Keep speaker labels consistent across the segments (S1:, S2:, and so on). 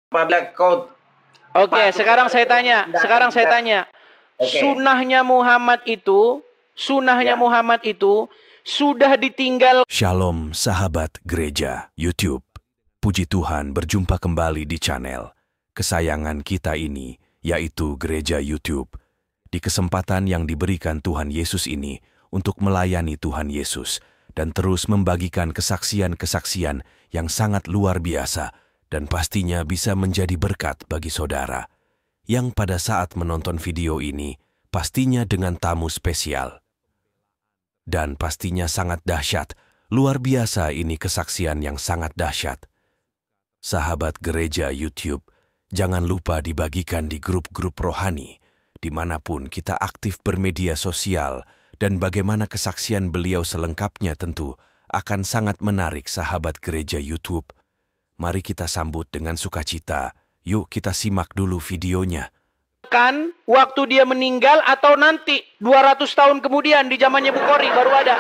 S1: apabila kau
S2: Oke, sekarang saya tanya.
S1: Oke.
S2: Sunnahnya Muhammad itu sudah ditinggal.
S3: Shalom sahabat gereja YouTube. Puji Tuhan berjumpa kembali di channel kesayangan kita ini, yaitu Gereja YouTube. Di kesempatan yang diberikan Tuhan Yesus ini untuk melayani Tuhan Yesus dan terus membagikan kesaksian-kesaksian yang sangat luar biasa dan pastinya bisa menjadi berkat bagi saudara yang pada saat menonton video ini pastinya dengan tamu spesial. Dan pastinya sangat dahsyat, luar biasa ini kesaksian yang sangat dahsyat. Sahabat gereja YouTube, jangan lupa dibagikan di grup-grup rohani, dimanapun kita aktif bermedia sosial, dan bagaimana kesaksian beliau selengkapnya tentu akan sangat menarik sahabat gereja YouTube. Mari kita sambut dengan sukacita, yuk kita simak dulu videonya.
S2: Kan waktu dia meninggal atau nanti 200 tahun kemudian di zamannya Bukhari baru ada.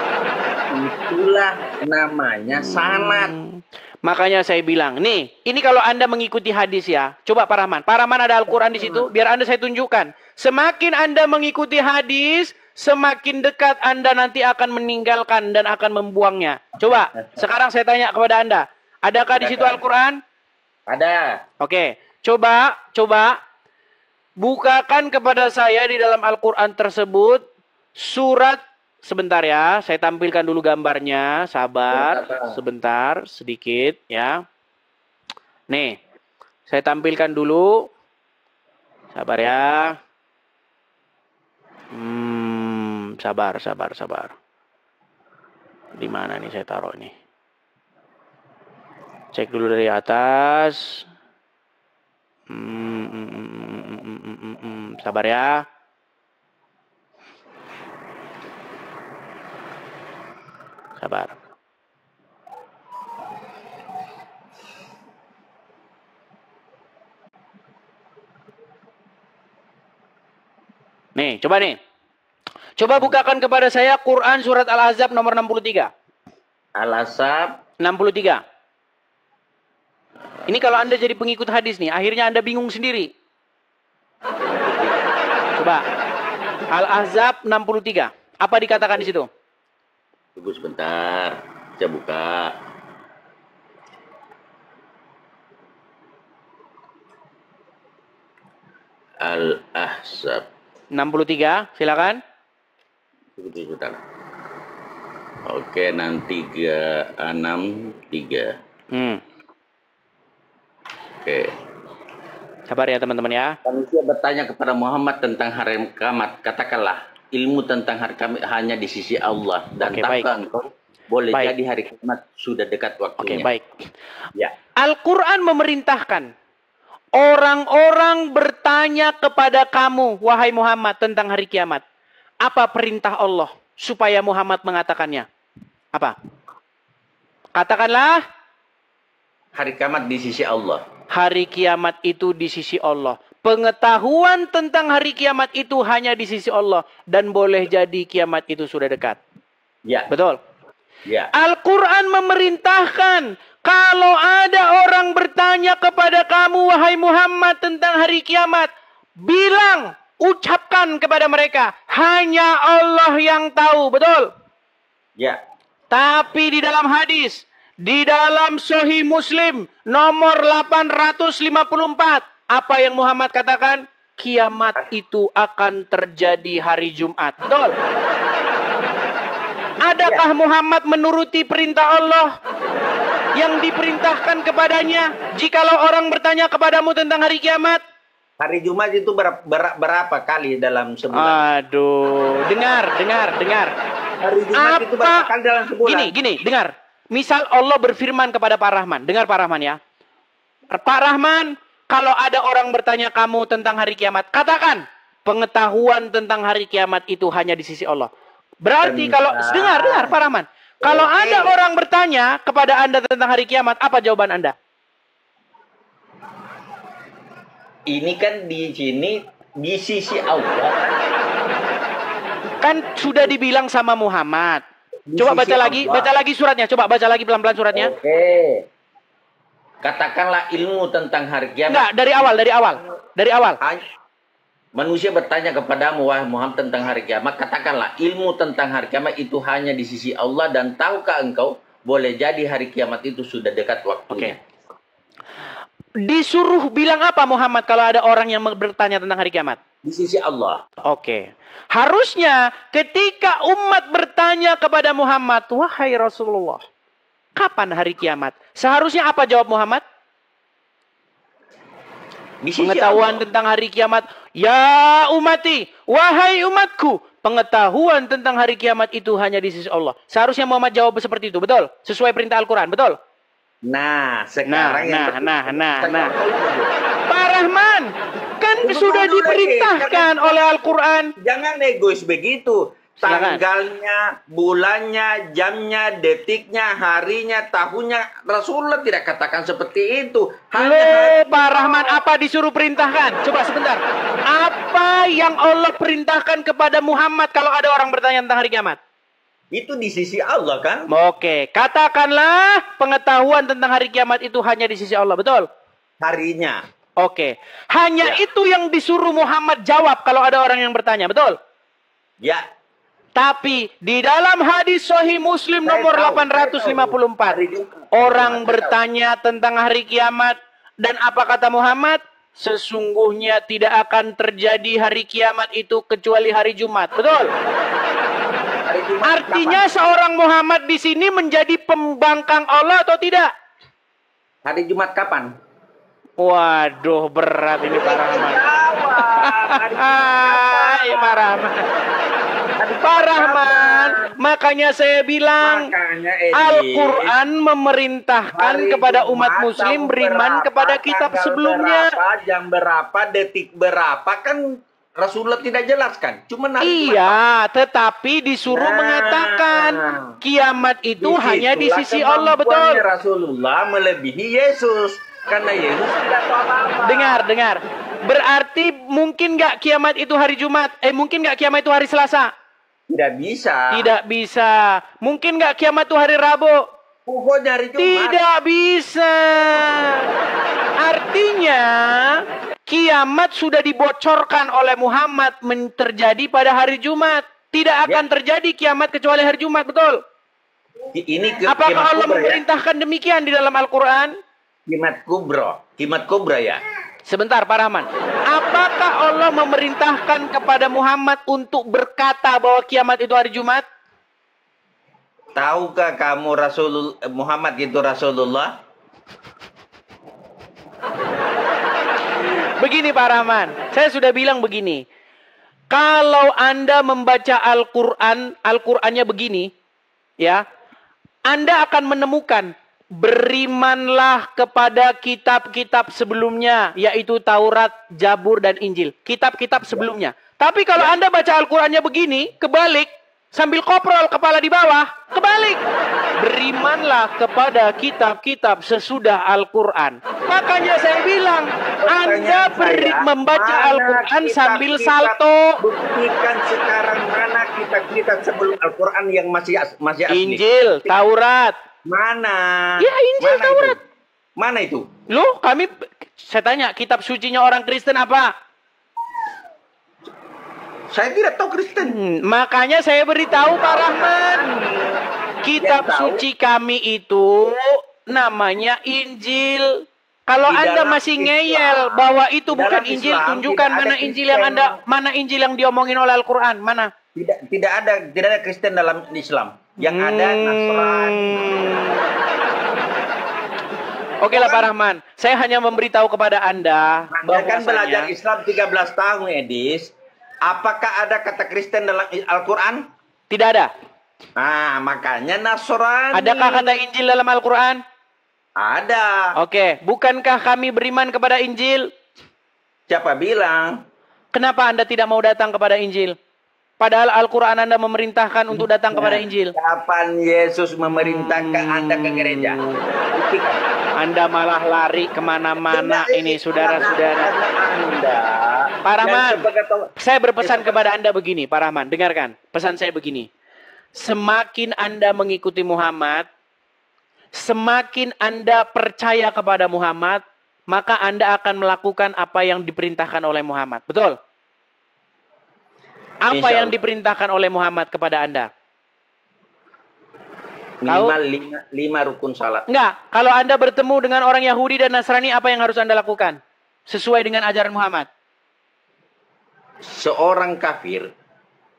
S1: Itulah namanya sanad.
S2: Makanya saya bilang, nih, ini kalau Anda mengikuti hadis ya. Coba Pak Rahman. Pak Rahman ada Al-Quran di situ, biar Anda saya tunjukkan. Semakin Anda mengikuti hadis, semakin dekat Anda nanti akan meninggalkan dan akan membuangnya. Coba, sekarang saya tanya kepada Anda. Adakah di situ Al-Quran?
S1: Ada.
S2: Oke, coba bukakan kepada saya di dalam Al-Quran tersebut surat, sebentar ya, saya tampilkan dulu gambarnya, sabar, sebentar, sedikit ya. Nih, saya tampilkan dulu, sabar ya. Sabar. Di mana nih saya taruh ini? Cek dulu dari atas. Sabar ya. Sabar. Nih, coba nih. Coba bukakan kepada saya Quran surat Al-Ahzab nomor 63.
S1: Al-Ahzab
S2: 63. Ini kalau Anda jadi pengikut hadis nih, akhirnya Anda bingung sendiri. Coba. Al-Ahzab 63. Apa dikatakan di situ?
S1: Tunggu sebentar. Saya buka. Al-Ahzab
S2: 63, silakan.
S1: Tunggu sebentar. Oke, 63. Oke.
S2: Sabar ya teman-teman ya.
S1: Manusia bertanya kepada Muhammad tentang hari kiamat. Katakanlah, ilmu tentang hari kiamat hanya di sisi Allah. Dan tahukah engkau boleh jadi hari kiamat sudah dekat waktunya.
S2: Oke, baik.
S1: Ya.
S2: Al-Quran memerintahkan orang-orang bertanya kepada kamu, wahai Muhammad, tentang hari kiamat. Apa perintah Allah supaya Muhammad mengatakannya? Apa? Katakanlah.
S1: Hari kiamat di sisi Allah.
S2: Hari kiamat itu di sisi Allah. Pengetahuan tentang hari kiamat itu hanya di sisi Allah. Dan boleh jadi kiamat itu sudah dekat.
S1: Ya.
S2: Betul?
S1: Ya.
S2: Al-Quran memerintahkan. Kalau ada orang bertanya kepada kamu, wahai Muhammad, tentang hari kiamat. Bilang, ucapkan kepada mereka. Hanya Allah yang tahu. Betul?
S1: Ya.
S2: Tapi di dalam hadis. Di dalam Sahih Muslim nomor 854. Apa yang Muhammad katakan? Kiamat itu akan terjadi hari Jumat. Betul? Adakah Muhammad menuruti perintah Allah yang diperintahkan kepadanya? Jikalau orang bertanya kepadamu tentang hari kiamat.
S1: Hari Jumat itu berapa kali dalam sebulan?
S2: Aduh. Dengar.
S1: Hari Jumat itu berapa kali dalam sebulan?
S2: Gini, dengar. Misal Allah berfirman kepada Pak Rahman. Dengar Pak Rahman ya. Pak Rahman, kalau ada orang bertanya kamu tentang hari kiamat, katakan pengetahuan tentang hari kiamat itu hanya di sisi Allah. Berarti kalau dengar Pak Rahman. Kalau ada orang bertanya kepada Anda tentang hari kiamat, apa jawaban Anda?
S1: Ini kan di sini di sisi Allah.
S2: Kan sudah dibilang sama Muhammad. Coba baca lagi suratnya. Coba baca lagi pelan-pelan suratnya.
S1: Oke. Katakanlah ilmu tentang hari kiamat.
S2: Enggak, dari awal.
S1: Manusia bertanya kepadamu, wahai Muhammad, tentang hari kiamat. Katakanlah ilmu tentang hari kiamat itu hanya di sisi Allah, dan tahukah engkau boleh jadi hari kiamat itu sudah dekat waktunya.
S2: Disuruh bilang apa Muhammad kalau ada orang yang bertanya tentang hari kiamat?
S1: Di sisi Allah.
S2: Harusnya ketika umat bertanya kepada Muhammad, wahai Rasulullah, kapan hari kiamat? Seharusnya apa jawab Muhammad? Pengetahuan tentang hari kiamat. Ya umati, wahai umatku, pengetahuan tentang hari kiamat itu hanya di sisi Allah. Seharusnya Muhammad jawab seperti itu, betul? Sesuai perintah Al-Quran, betul?
S1: Nah, sekarang
S2: Pak Rahman, kan sudah diperintahkan oleh Al-Quran.
S1: Jangan egois begitu. Tanggalnya, bulannya, jamnya, detiknya, harinya, tahunnya, Rasulullah tidak katakan seperti itu.
S2: Pak Rahman, apa disuruh perintahkan? Coba sebentar. Apa yang Allah perintahkan kepada Muhammad kalau ada orang bertanya tentang hari kiamat?
S1: Itu di sisi Allah kan?
S2: Katakanlah pengetahuan tentang hari kiamat itu hanya di sisi Allah, betul?
S1: Harinya.
S2: Hanya itu yang disuruh Muhammad jawab kalau ada orang yang bertanya, betul?
S1: Ya.
S2: Tapi di dalam hadis Sahih Muslim nomor 854, orang bertanya tentang hari kiamat, dan apa kata Muhammad? Sesungguhnya tidak akan terjadi hari kiamat itu kecuali hari Jumat, betul? Artinya seorang Muhammad di sini menjadi pembangkang Allah atau tidak?
S1: Hari Jumat kapan?
S2: Waduh, berat ini Pak Rahman. Pak Rahman, makanya saya bilang Al-Quran memerintahkan kepada umat muslim beriman kepada kitab sebelumnya.
S1: Jam berapa, detik berapa, kan Rasulullah tidak jelaskan.
S2: Tetapi disuruh mengatakan kiamat itu hanya di sisi Allah, betul?
S1: Rasulullah melebihi Yesus. Karena Yesus tidak tahu apa-apa.
S2: Dengar. Berarti mungkin nggak kiamat itu hari Jumat? Mungkin nggak kiamat itu hari Selasa? Tidak bisa. Mungkin nggak kiamat itu hari Rabu?
S1: Pokoknya hari Jumat.
S2: Tidak bisa. Artinya kiamat sudah dibocorkan oleh Muhammad terjadi pada hari Jumat. Tidak akan terjadi kiamat kecuali hari Jumat, betul? Apakah Allah memerintahkan demikian di dalam Al-Quran?
S1: Kiamat kubra ya.
S2: Sebentar Pak Rahman. Apakah Allah memerintahkan kepada Muhammad untuk berkata bahwa kiamat itu hari Jumat?
S1: Tahukah kamu Muhammad itu Rasulullah?
S2: Begini Pak Rahman, saya sudah bilang begini. Kalau Anda membaca Al-Quran, Al-Qurannya begini, ya, Anda akan menemukan berimanlah kepada kitab-kitab sebelumnya, yaitu Taurat, Zabur, dan Injil. Kitab-kitab sebelumnya. Tapi kalau Anda baca Al-Qurannya begini, kebalik, sambil koprol kepala di bawah, kebalik. Berimanlah kepada kitab-kitab sesudah Al-Quran. Makanya saya bilang, Anda membaca Al-Quran sambil salto.
S1: Buktikan sekarang mana kitab-kitab sebelum Al-Quran yang masih asli.
S2: Injil, Taurat.
S1: Mana?
S2: Ya, Injil, Taurat.
S1: Mana itu?
S2: Loh, saya tanya, kitab sucinya orang Kristen apa?
S1: Saya tidak tahu Kristen.
S2: Makanya saya beritahu Pak Rahman. Kitab suci kami itu namanya Injil. Kalau Anda masih ngeyel bahwa itu bukan Injil, tunjukkan mana Injil yang diomongin oleh Al-Quran, mana?
S1: Tidak ada Kristen dalam Islam. Yang ada Nasrani.
S2: Oke lah Pak Rahman, saya hanya memberitahu kepada Anda
S1: bahwa kan belajar Islam 13 tahun, Edis. Apakah ada kata Kristen dalam Al-Quran?
S2: Tidak ada.
S1: Nah, makanya Nasrani.
S2: Adakah kata Injil dalam Al-Quran?
S1: Ada.
S2: Oke, bukankah kami beriman kepada Injil?
S1: Siapa bilang?
S2: Kenapa Anda tidak mau datang kepada Injil? Padahal Al-Quran Anda memerintahkan untuk datang kepada Injil.
S1: Kapan Yesus memerintahkan Anda ke gereja?
S2: Anda malah lari kemana-mana ini, saudara-saudara. Pak Rahman, saya berpesan kepada Anda begini, Pak Rahman, dengarkan. Pesan saya begini. Semakin Anda mengikuti Muhammad, semakin Anda percaya kepada Muhammad, maka Anda akan melakukan apa yang diperintahkan oleh Muhammad. Betul? Apa yang diperintahkan oleh Muhammad kepada Anda?
S1: Minimal 5 rukun salat.
S2: Enggak. Kalau Anda bertemu dengan orang Yahudi dan Nasrani, apa yang harus Anda lakukan? Sesuai dengan ajaran Muhammad.
S1: Seorang kafir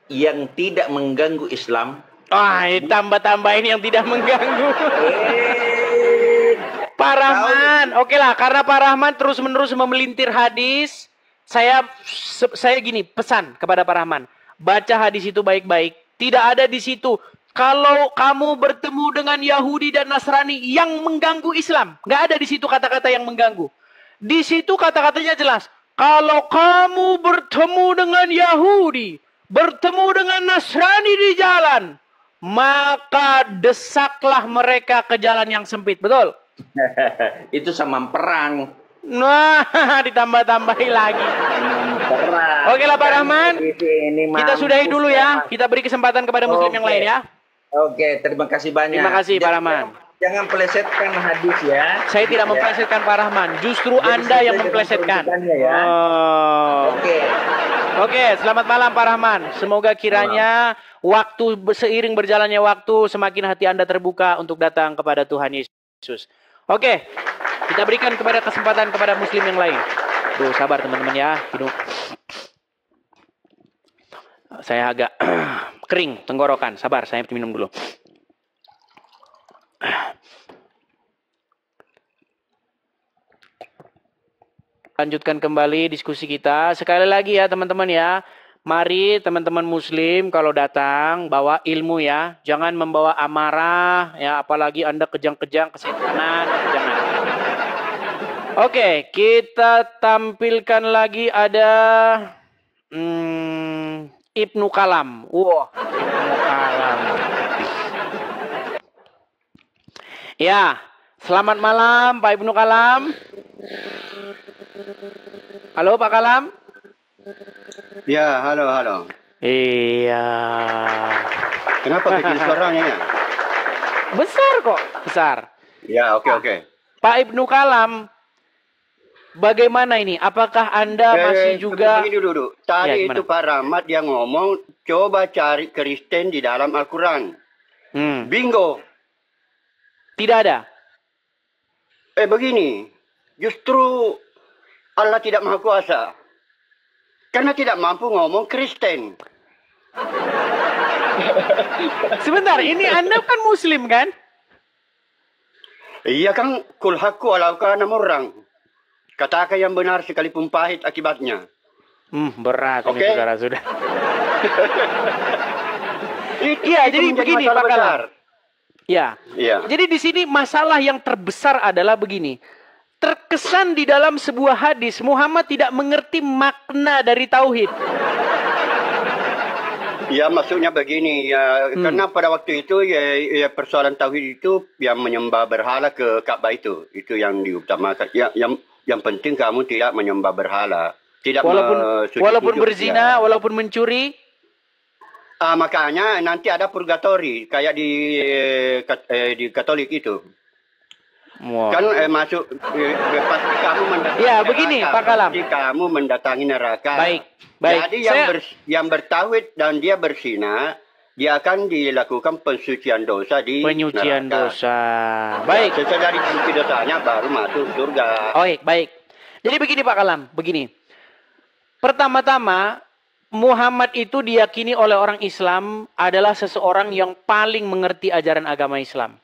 S1: yang tidak mengganggu Islam.
S2: Tambah-tambahin yang tidak mengganggu. Pak Rahman, oke lah, karena Pak Rahman terus-menerus memelintir hadis, saya gini, pesan kepada Pak Rahman, baca hadis itu baik-baik. Tidak ada di situ, kalau kamu bertemu dengan Yahudi dan Nasrani yang mengganggu Islam. Nggak ada di situ kata-kata yang mengganggu. Di situ kata-katanya jelas, kalau kamu bertemu dengan Yahudi, bertemu dengan Nasrani di jalan, maka desaklah mereka ke jalan yang sempit. Betul?
S1: Itu sama perang.
S2: Nah, ditambah-tambahin lagi.
S1: Perang.
S2: Oke lah Pak Rahman. Kita sudahi dulu ya. Kita beri kesempatan kepada muslim yang lain ya.
S1: Oke, terima kasih banyak.
S2: Terima kasih Pak Rahman.
S1: Jangan plesetkan hadis ya.
S2: Saya tidak memplesetkan Pak Rahman. Justru Anda yang memplesetkan.
S1: Ya.
S2: Oke, selamat malam Pak Rahman. Semoga kiranya waktu seiring berjalannya waktu, semakin hati Anda terbuka untuk datang kepada Tuhan Yesus. Oke, kita berikan kesempatan kepada muslim yang lain. Tuh, sabar teman-teman ya. Hidup. Saya agak kering tenggorokan. Sabar, saya minum dulu. Lanjutkan kembali diskusi kita. Sekali lagi ya teman-teman ya. Mari teman-teman muslim kalau datang bawa ilmu ya. Jangan membawa amarah ya, apalagi Anda kejang-kejang kesetanan, jangan. Oke, kita tampilkan lagi ada Ibnu Kalam. Wah, Ibnu Kalam. Ya, selamat malam Pak Ibnu Kalam. Halo Pak Kalam.
S4: Ya, halo.
S2: Iya.
S4: Kenapa kecil suaranya?
S2: Besar kok, besar.
S4: Ya, oke.
S2: Pak Ibnu Kalam, bagaimana ini? Apakah Anda masih juga...
S4: Begini dulu. Tadi itu Pak Rahmat dia ngomong, coba cari Kristen di dalam Al-Quran. Bingo.
S2: Tidak ada.
S4: Begini. Justru Allah tidak maha kuasa. Karena tidak mampu ngomong Kristen.
S2: Sebentar, ini Anda kan muslim kan?
S4: Iya kan, kul haqqu walau kana murrang. Katakan yang benar sekalipun pahit akibatnya.
S2: Berat ini saudara-saudara.
S4: Iya,
S2: jadi begini Pak Kalam. Ya.
S4: Iya.
S2: Jadi di sini masalah yang terbesar adalah begini. Terkesan di dalam sebuah hadis Muhammad tidak mengerti makna dari tauhid.
S4: Ya, maksudnya begini ya, karena pada waktu itu ya persoalan tauhid itu yang menyembah berhala ke Ka'bah itu yang diutamakan. Ya, yang penting kamu tidak menyembah berhala, tidak
S2: walaupun berzina, ya. Walaupun mencuri.
S4: Makanya nanti ada purgatori kayak di Katolik itu.
S2: Wow.
S4: Kan masuk pasti kamu mendatangi
S2: ya begini neraka, Pak Kalam,
S4: pasti kamu mendatangi neraka.
S2: Baik.
S4: Jadi yang bertauhid dan dia berzina, dia akan dilakukan pensucian dosa di
S2: penyucian
S4: neraka.
S2: Dosa. Baik.
S4: Setelah dicuci dosanya baru masuk surga.
S2: Baik. Jadi begini Pak Kalam, begini. Pertama-tama Muhammad itu diyakini oleh orang Islam adalah seseorang yang paling mengerti ajaran agama Islam.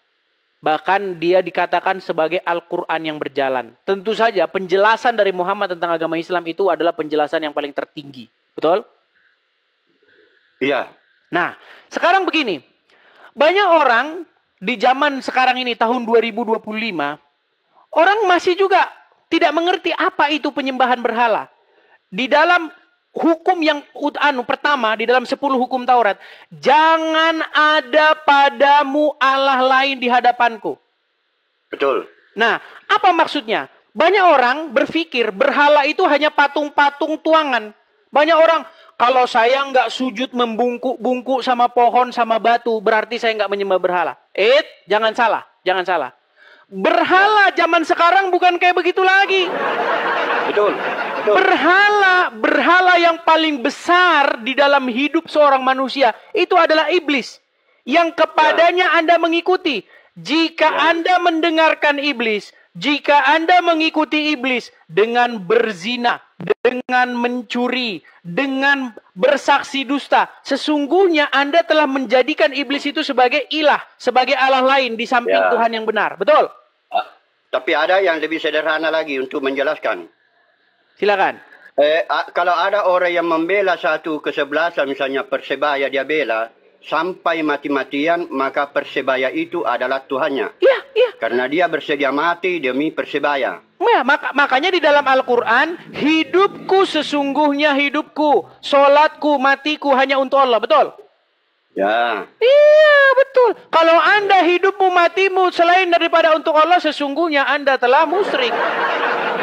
S2: Bahkan dia dikatakan sebagai Al-Quran yang berjalan. Tentu saja penjelasan dari Muhammad tentang agama Islam itu adalah penjelasan yang paling tertinggi. Betul?
S4: Iya.
S2: Nah, sekarang begini. Banyak orang di zaman sekarang ini, tahun 2025, orang masih juga tidak mengerti apa itu penyembahan berhala. Di dalam hukum yang pertama di dalam 10 hukum Taurat, jangan ada padamu Allah lain di hadapanku.
S4: Betul.
S2: Nah, apa maksudnya? Banyak orang berpikir berhala itu hanya patung-patung tuangan. Banyak orang, kalau saya nggak sujud membungkuk-bungkuk sama pohon sama batu, berarti saya nggak menyembah berhala. Jangan salah. Berhala zaman sekarang bukan kayak begitu lagi.
S4: Betul. Betul.
S2: Berhala yang paling besar di dalam hidup seorang manusia itu adalah iblis. Yang kepadanya Anda mengikuti. Jika Anda mendengarkan iblis, jika Anda mengikuti iblis dengan berzina, dengan mencuri, dengan bersaksi dusta, sesungguhnya Anda telah menjadikan iblis itu sebagai ilah, sebagai Allah lain di samping Tuhan yang benar. Betul?
S4: Tapi ada yang lebih sederhana lagi untuk menjelaskan.
S2: Silakan.
S4: Kalau ada orang yang membela satu kesebelasan, misalnya Persebaya dia bela, sampai mati-matian, maka Persebaya itu adalah Tuhannya.
S2: Iya, iya.
S4: Karena dia bersedia mati demi Persebaya.
S2: Ya, makanya di dalam Al-Quran, hidupku sesungguhnya hidupku, solatku, matiku hanya untuk Allah. Betul?
S4: Ya.
S2: Iya, betul. Kalau Anda hidupmu, matimu selain daripada untuk Allah, sesungguhnya Anda telah musyrik.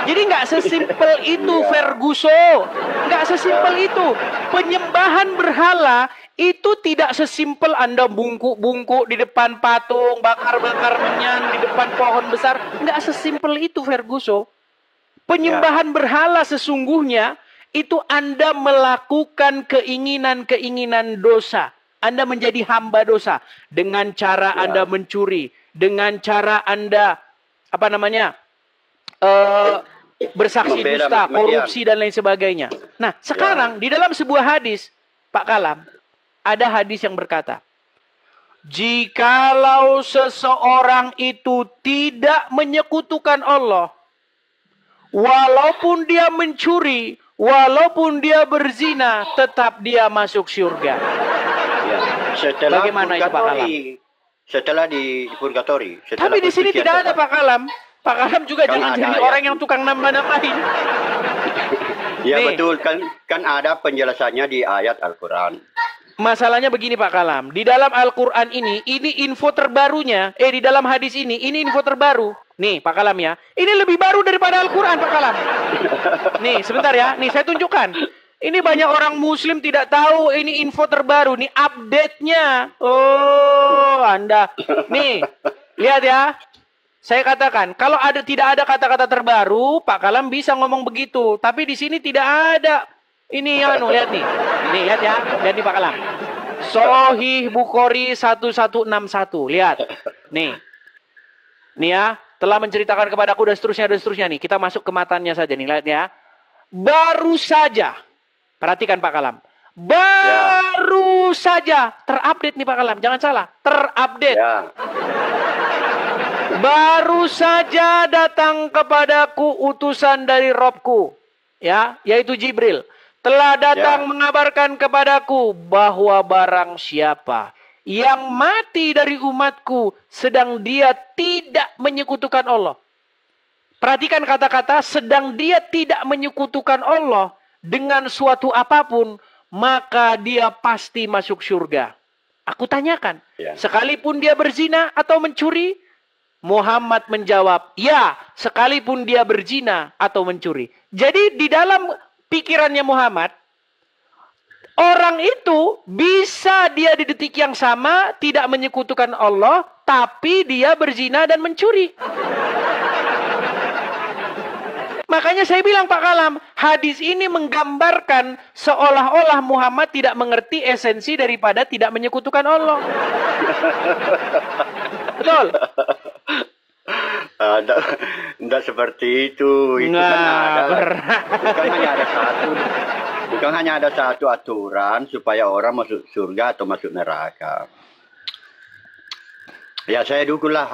S2: Jadi nggak sesimpel itu, Ferguson. Nggak sesimpel itu. Penyembahan berhala itu tidak sesimpel Anda bungkuk-bungkuk di depan patung, bakar-bakar menyan di depan pohon besar. Nggak sesimpel itu, Ferguson. Penyembahan berhala sesungguhnya itu Anda melakukan keinginan-keinginan dosa. Anda menjadi hamba dosa dengan cara Anda mencuri, dengan cara Anda bersaksi dusta, korupsi dan lain sebagainya. Nah, sekarang di dalam sebuah hadis, Pak Kalam, ada hadis yang berkata, jikalau seseorang itu tidak menyekutukan Allah, walaupun dia mencuri, walaupun dia berzina, tetap dia masuk surga.
S4: Setelah
S2: bagaimana itu Pak Kalam?
S4: Setelah di purgatori.
S2: Tapi di sini tidak ada Pak Kalam. Pak Kalam juga jangan jadi orang yang tukang nambah-nambahin.
S4: Ya betul, kan ada penjelasannya di ayat Al-Quran.
S2: Masalahnya begini Pak Kalam. Di dalam Al-Quran ini info terbarunya. Di dalam hadis ini info terbaru. Nih Pak Kalam ya. Ini lebih baru daripada Al-Quran Pak Kalam. Nih sebentar ya. Nih saya tunjukkan. Ini banyak orang muslim tidak tahu ini info terbaru. Nih update-nya. Oh Anda. Nih lihat ya. Saya katakan, kalau tidak ada kata-kata terbaru, Pak Kalam bisa ngomong begitu. Tapi di sini tidak ada. Ini lihat nih. Nih, lihat ya. Lihat nih Pak Kalam. Sahih Bukhari 1161. Lihat. Nih. Nih ya. Telah menceritakan kepadaku dan seterusnya nih. Kita masuk ke matanya saja nih. Lihat ya. Baru saja. Perhatikan Pak Kalam. Baru saja. Terupdate nih Pak Kalam. Jangan salah. Terupdate.
S4: Ya.
S2: Baru saja datang kepadaku utusan dari Robku, ya, yaitu Jibril, telah datang mengabarkan kepadaku bahwa barang siapa yang mati dari umatku sedang dia tidak menyekutukan Allah. Perhatikan kata-kata sedang dia tidak menyekutukan Allah dengan suatu apapun, maka dia pasti masuk surga. Aku tanyakan, sekalipun dia berzina atau mencuri? Muhammad menjawab, ya, sekalipun dia berzina atau mencuri. Jadi di dalam pikirannya Muhammad, orang itu bisa dia di detik yang sama tidak menyekutukan Allah, tapi dia berzina dan mencuri. Makanya saya bilang Pak Kalam, hadis ini menggambarkan seolah-olah Muhammad tidak mengerti esensi daripada tidak menyekutukan Allah. Betul?
S4: Tidak seperti itu. Itu kan bukan hanya ada satu aturan supaya orang masuk surga atau masuk neraka. Ya saya dukunglah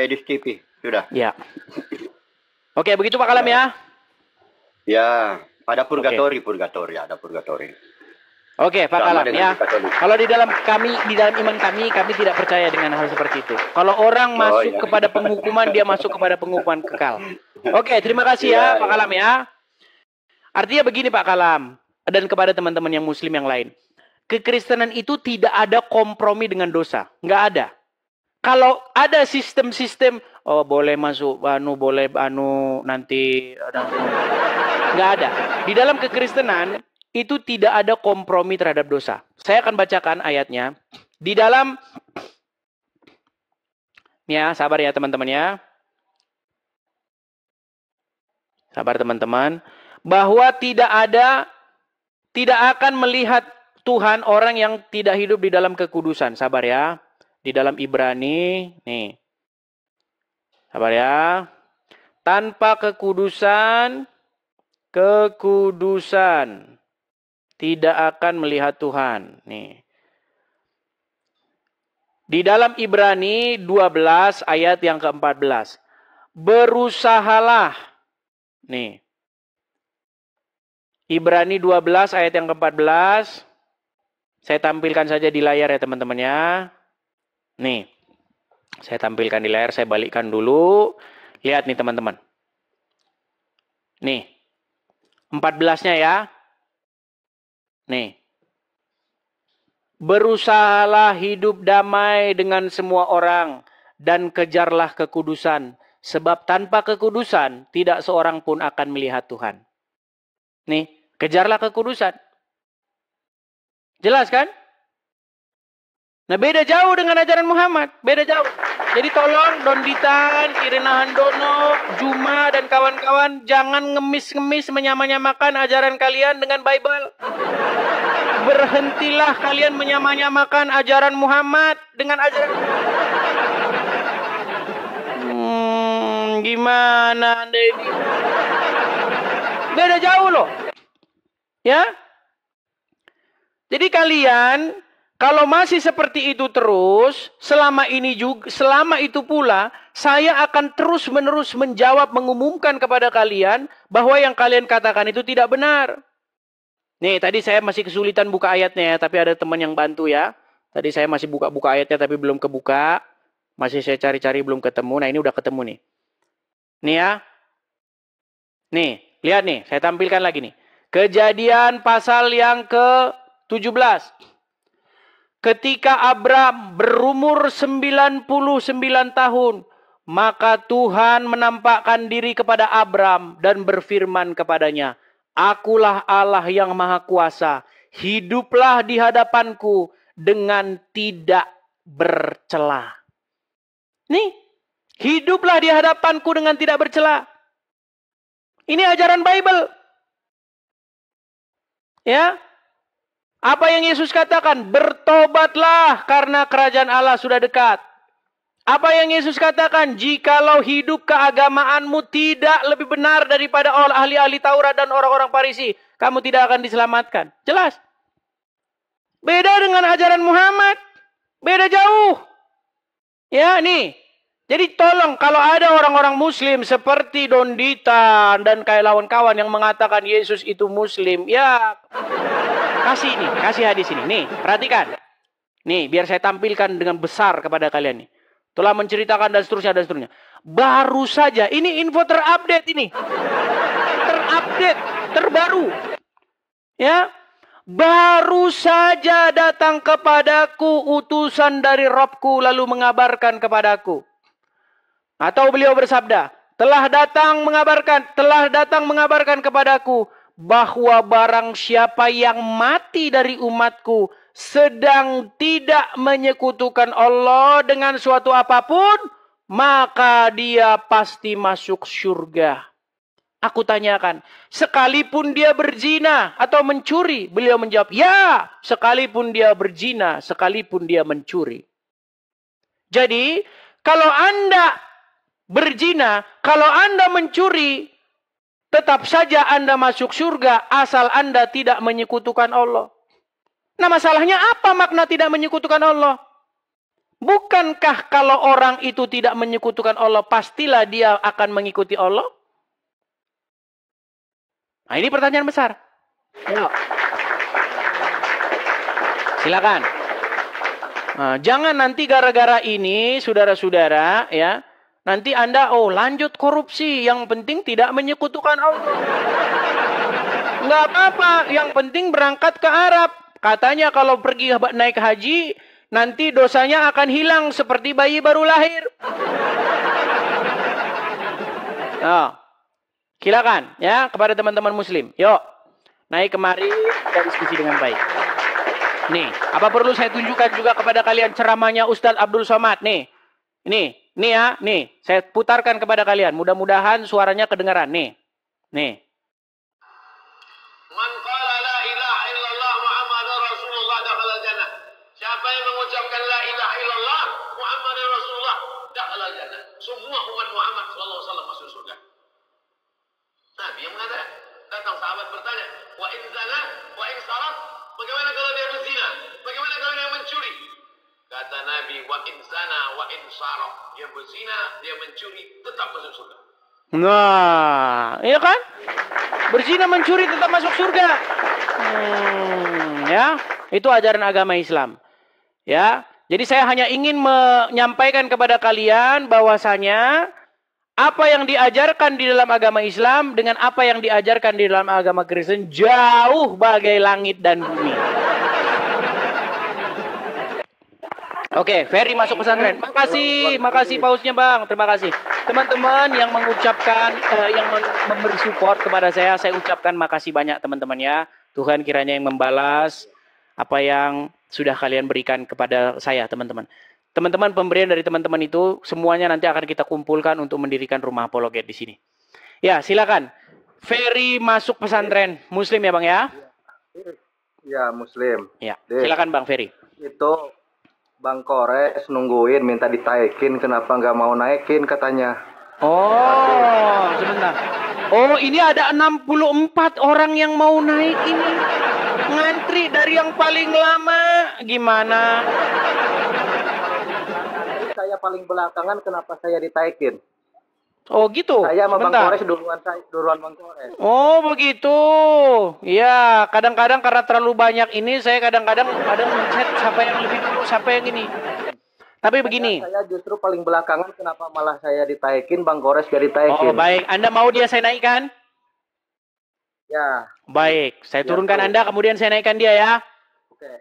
S4: di TV. Sudah.
S2: Ya. Oke, begitu Pak Kalam ya.
S4: Ya, ada purgatori, ada purgatori.
S2: Oke, Pak Kalam ya. Kalau di dalam iman kami tidak percaya dengan hal seperti itu. Kalau orang masuk kepada penghukuman, dia masuk kepada penghukuman kekal. Oke, terima kasih ya Pak Kalam ya. Artinya begini Pak Kalam, dan kepada teman-teman yang muslim yang lain. Kekristenan itu tidak ada kompromi dengan dosa. Nggak ada. Kalau ada sistem-sistem, boleh masuk, boleh nanti. Nggak ada. Di dalam kekristenan, itu tidak ada kompromi terhadap dosa. Saya akan bacakan ayatnya. Di dalam, ya sabar ya teman-teman ya. Sabar teman-teman. Bahwa tidak akan melihat Tuhan orang yang tidak hidup di dalam kekudusan. Sabar ya. Di dalam Ibrani, nih. Sabar ya. Tanpa kekudusan tidak akan melihat Tuhan. Nih. Di dalam Ibrani 12 ayat yang ke-14. Berusahalah. Nih. Ibrani 12 ayat yang ke-14. Saya tampilkan saja di layar ya teman-teman ya. Nih. Saya tampilkan di layar, saya balikkan dulu. Lihat nih teman-teman. Nih. 14-nya ya. Nih. Berusahalah hidup damai dengan semua orang dan kejarlah kekudusan. Sebab tanpa kekudusan tidak seorang pun akan melihat Tuhan. Nih, kejarlah kekudusan. Jelas kan? Nah, beda jauh dengan ajaran Muhammad. Beda jauh. Jadi tolong Donditan, Irina Handono, Juma, dan kawan-kawan jangan ngemis-ngemis menyamanyamakan ajaran kalian dengan Bible. Berhentilah kalian menyamanyamakan ajaran Muhammad dengan ajaran... Gimana Anda ini? Beda jauh loh. Ya? Jadi kalian kalau masih seperti itu terus, selama itu pula saya akan terus-menerus menjawab, mengumumkan kepada kalian bahwa yang kalian katakan itu tidak benar. Nih, tadi saya masih kesulitan buka ayatnya ya, tapi ada teman yang bantu ya. Tadi saya masih buka-buka ayatnya tapi belum kebuka. Masih saya cari-cari belum ketemu. Nah, ini udah ketemu nih. Nih ya. Nih, lihat nih, saya tampilkan lagi nih. Kejadian pasal yang ke-17. Ketika Abram berumur 99 tahun, maka Tuhan menampakkan diri kepada Abram dan berfirman kepadanya, Akulah Allah yang Maha Kuasa, hiduplah di hadapanku dengan tidak bercela. Nih, hiduplah di hadapanku dengan tidak bercela. Ini ajaran Bible. Ya. Apa yang Yesus katakan? Bertobatlah karena kerajaan Allah sudah dekat. Apa yang Yesus katakan? Jikalau hidup keagamaanmu tidak lebih benar daripada ahli-ahli Taurat dan orang-orang Farisi, kamu tidak akan diselamatkan. Jelas. Beda dengan ajaran Muhammad. Beda jauh. Ya, nih. Jadi tolong kalau ada orang-orang Muslim seperti Donditan dan kawan-kawan yang mengatakan Yesus itu Muslim, ya kasih hadis ini. Nih, perhatikan. Nih, biar saya tampilkan dengan besar kepada kalian nih. Telah menceritakan dan seterusnya. Baru saja, ini info terupdate ini. Terupdate, terbaru. Ya. Baru saja datang kepadaku utusan dari Robku lalu mengabarkan kepadaku. Atau beliau bersabda, telah datang mengabarkan kepadaku bahwa barang siapa yang mati dari umatku sedang tidak menyekutukan Allah dengan suatu apapun, maka dia pasti masuk surga. Aku tanyakan, sekalipun dia berzina atau mencuri? Beliau menjawab, ya, sekalipun dia berzina, sekalipun dia mencuri. Jadi, kalau Anda berzina, kalau Anda mencuri, tetap saja Anda masuk surga asal Anda tidak menyekutukan Allah. Nah, masalahnya apa makna tidak menyekutukan Allah? Bukankah kalau orang itu tidak menyekutukan Allah, pastilah dia akan mengikuti Allah? Nah, ini pertanyaan besar. Ayo. Silakan. Nah, jangan nanti gara-gara ini, saudara-saudara, ya, nanti Anda, lanjut korupsi. Yang penting tidak menyekutukan Allah. Nggak apa-apa. Yang penting berangkat ke Arab. Katanya kalau pergi naik haji, nanti dosanya akan hilang seperti bayi baru lahir. Nah, silakan ya kepada teman-teman Muslim. Yuk, naik kemari kita diskusi dengan baik. Nih, apa perlu saya tunjukkan juga kepada kalian ceramahnya Ustadz Abdul Somad? Nih, nih ya, nih. Saya putarkan kepada kalian. Mudah-mudahan suaranya kedengaran. Nih, Nih.
S5: Man qala la ilaha illallah Muhammadur Rasulullah dakhala jannah. Siapa yang mengucapkan la ilaha illallah Muhammadur Rasulullah dakhala jannah. Semua umat Muhammad sallallahu alaihi wasallam masuk surga. Nabi yang mengatakan, datang sahabat bertanya, wa in zana, wa in sarat, bagaimana kalau dia berzina? Bagaimana kalau dia mencuri? Kata Nabi, wa in zana, wa in sarat, dia berzina, dia mencuri, tetap masuk surga.
S2: Nah, iya kan? Berzina mencuri tetap masuk surga. Ya, itu ajaran agama Islam. Ya, jadi saya hanya ingin menyampaikan kepada kalian bahwasanya apa yang diajarkan di dalam agama Islam dengan apa yang diajarkan di dalam agama Kristen jauh bagai langit dan bumi. Oke, Ferry masuk pesantren. Makasih pausnya Bang. Terima kasih. Teman-teman yang mengucapkan, yang memberi support kepada saya ucapkan makasih banyak teman-teman ya. Tuhan kiranya yang membalas apa yang sudah kalian berikan kepada saya teman-teman. Teman-teman, pemberian dari teman-teman itu semuanya nanti akan kita kumpulkan untuk mendirikan rumah apologet di sini. Ya, silakan. Ferry masuk pesantren Muslim ya Bang ya?
S6: Ya, Muslim.
S2: Ya, silakan Bang Ferry.
S6: Itu Bang Kores nungguin minta ditaikin, kenapa nggak mau naikin katanya.
S2: Oh, sebentar. Oh, ini ada 64 orang yang mau naik ini. Ngantri dari yang paling lama. Gimana?
S6: Saya paling belakangan, kenapa saya ditaikin?
S2: Oh gitu.
S6: Saya sama Bang
S2: Sebentar.
S6: Kores duluan Bang Kores.
S2: Oh begitu. Ya, kadang-kadang karena terlalu banyak ini, saya kadang-kadang mencet siapa yang lebih dulu, siapa yang ini. Tapi begini.
S6: Saya justru paling belakangan, kenapa malah saya ditaikin, Bang Kores gak ditaikin?
S2: Oh baik, Anda mau dia saya naikkan?
S6: Ya.
S2: Baik, saya turunkan
S6: ya,
S2: Anda, kemudian saya naikkan dia ya.
S6: Oke.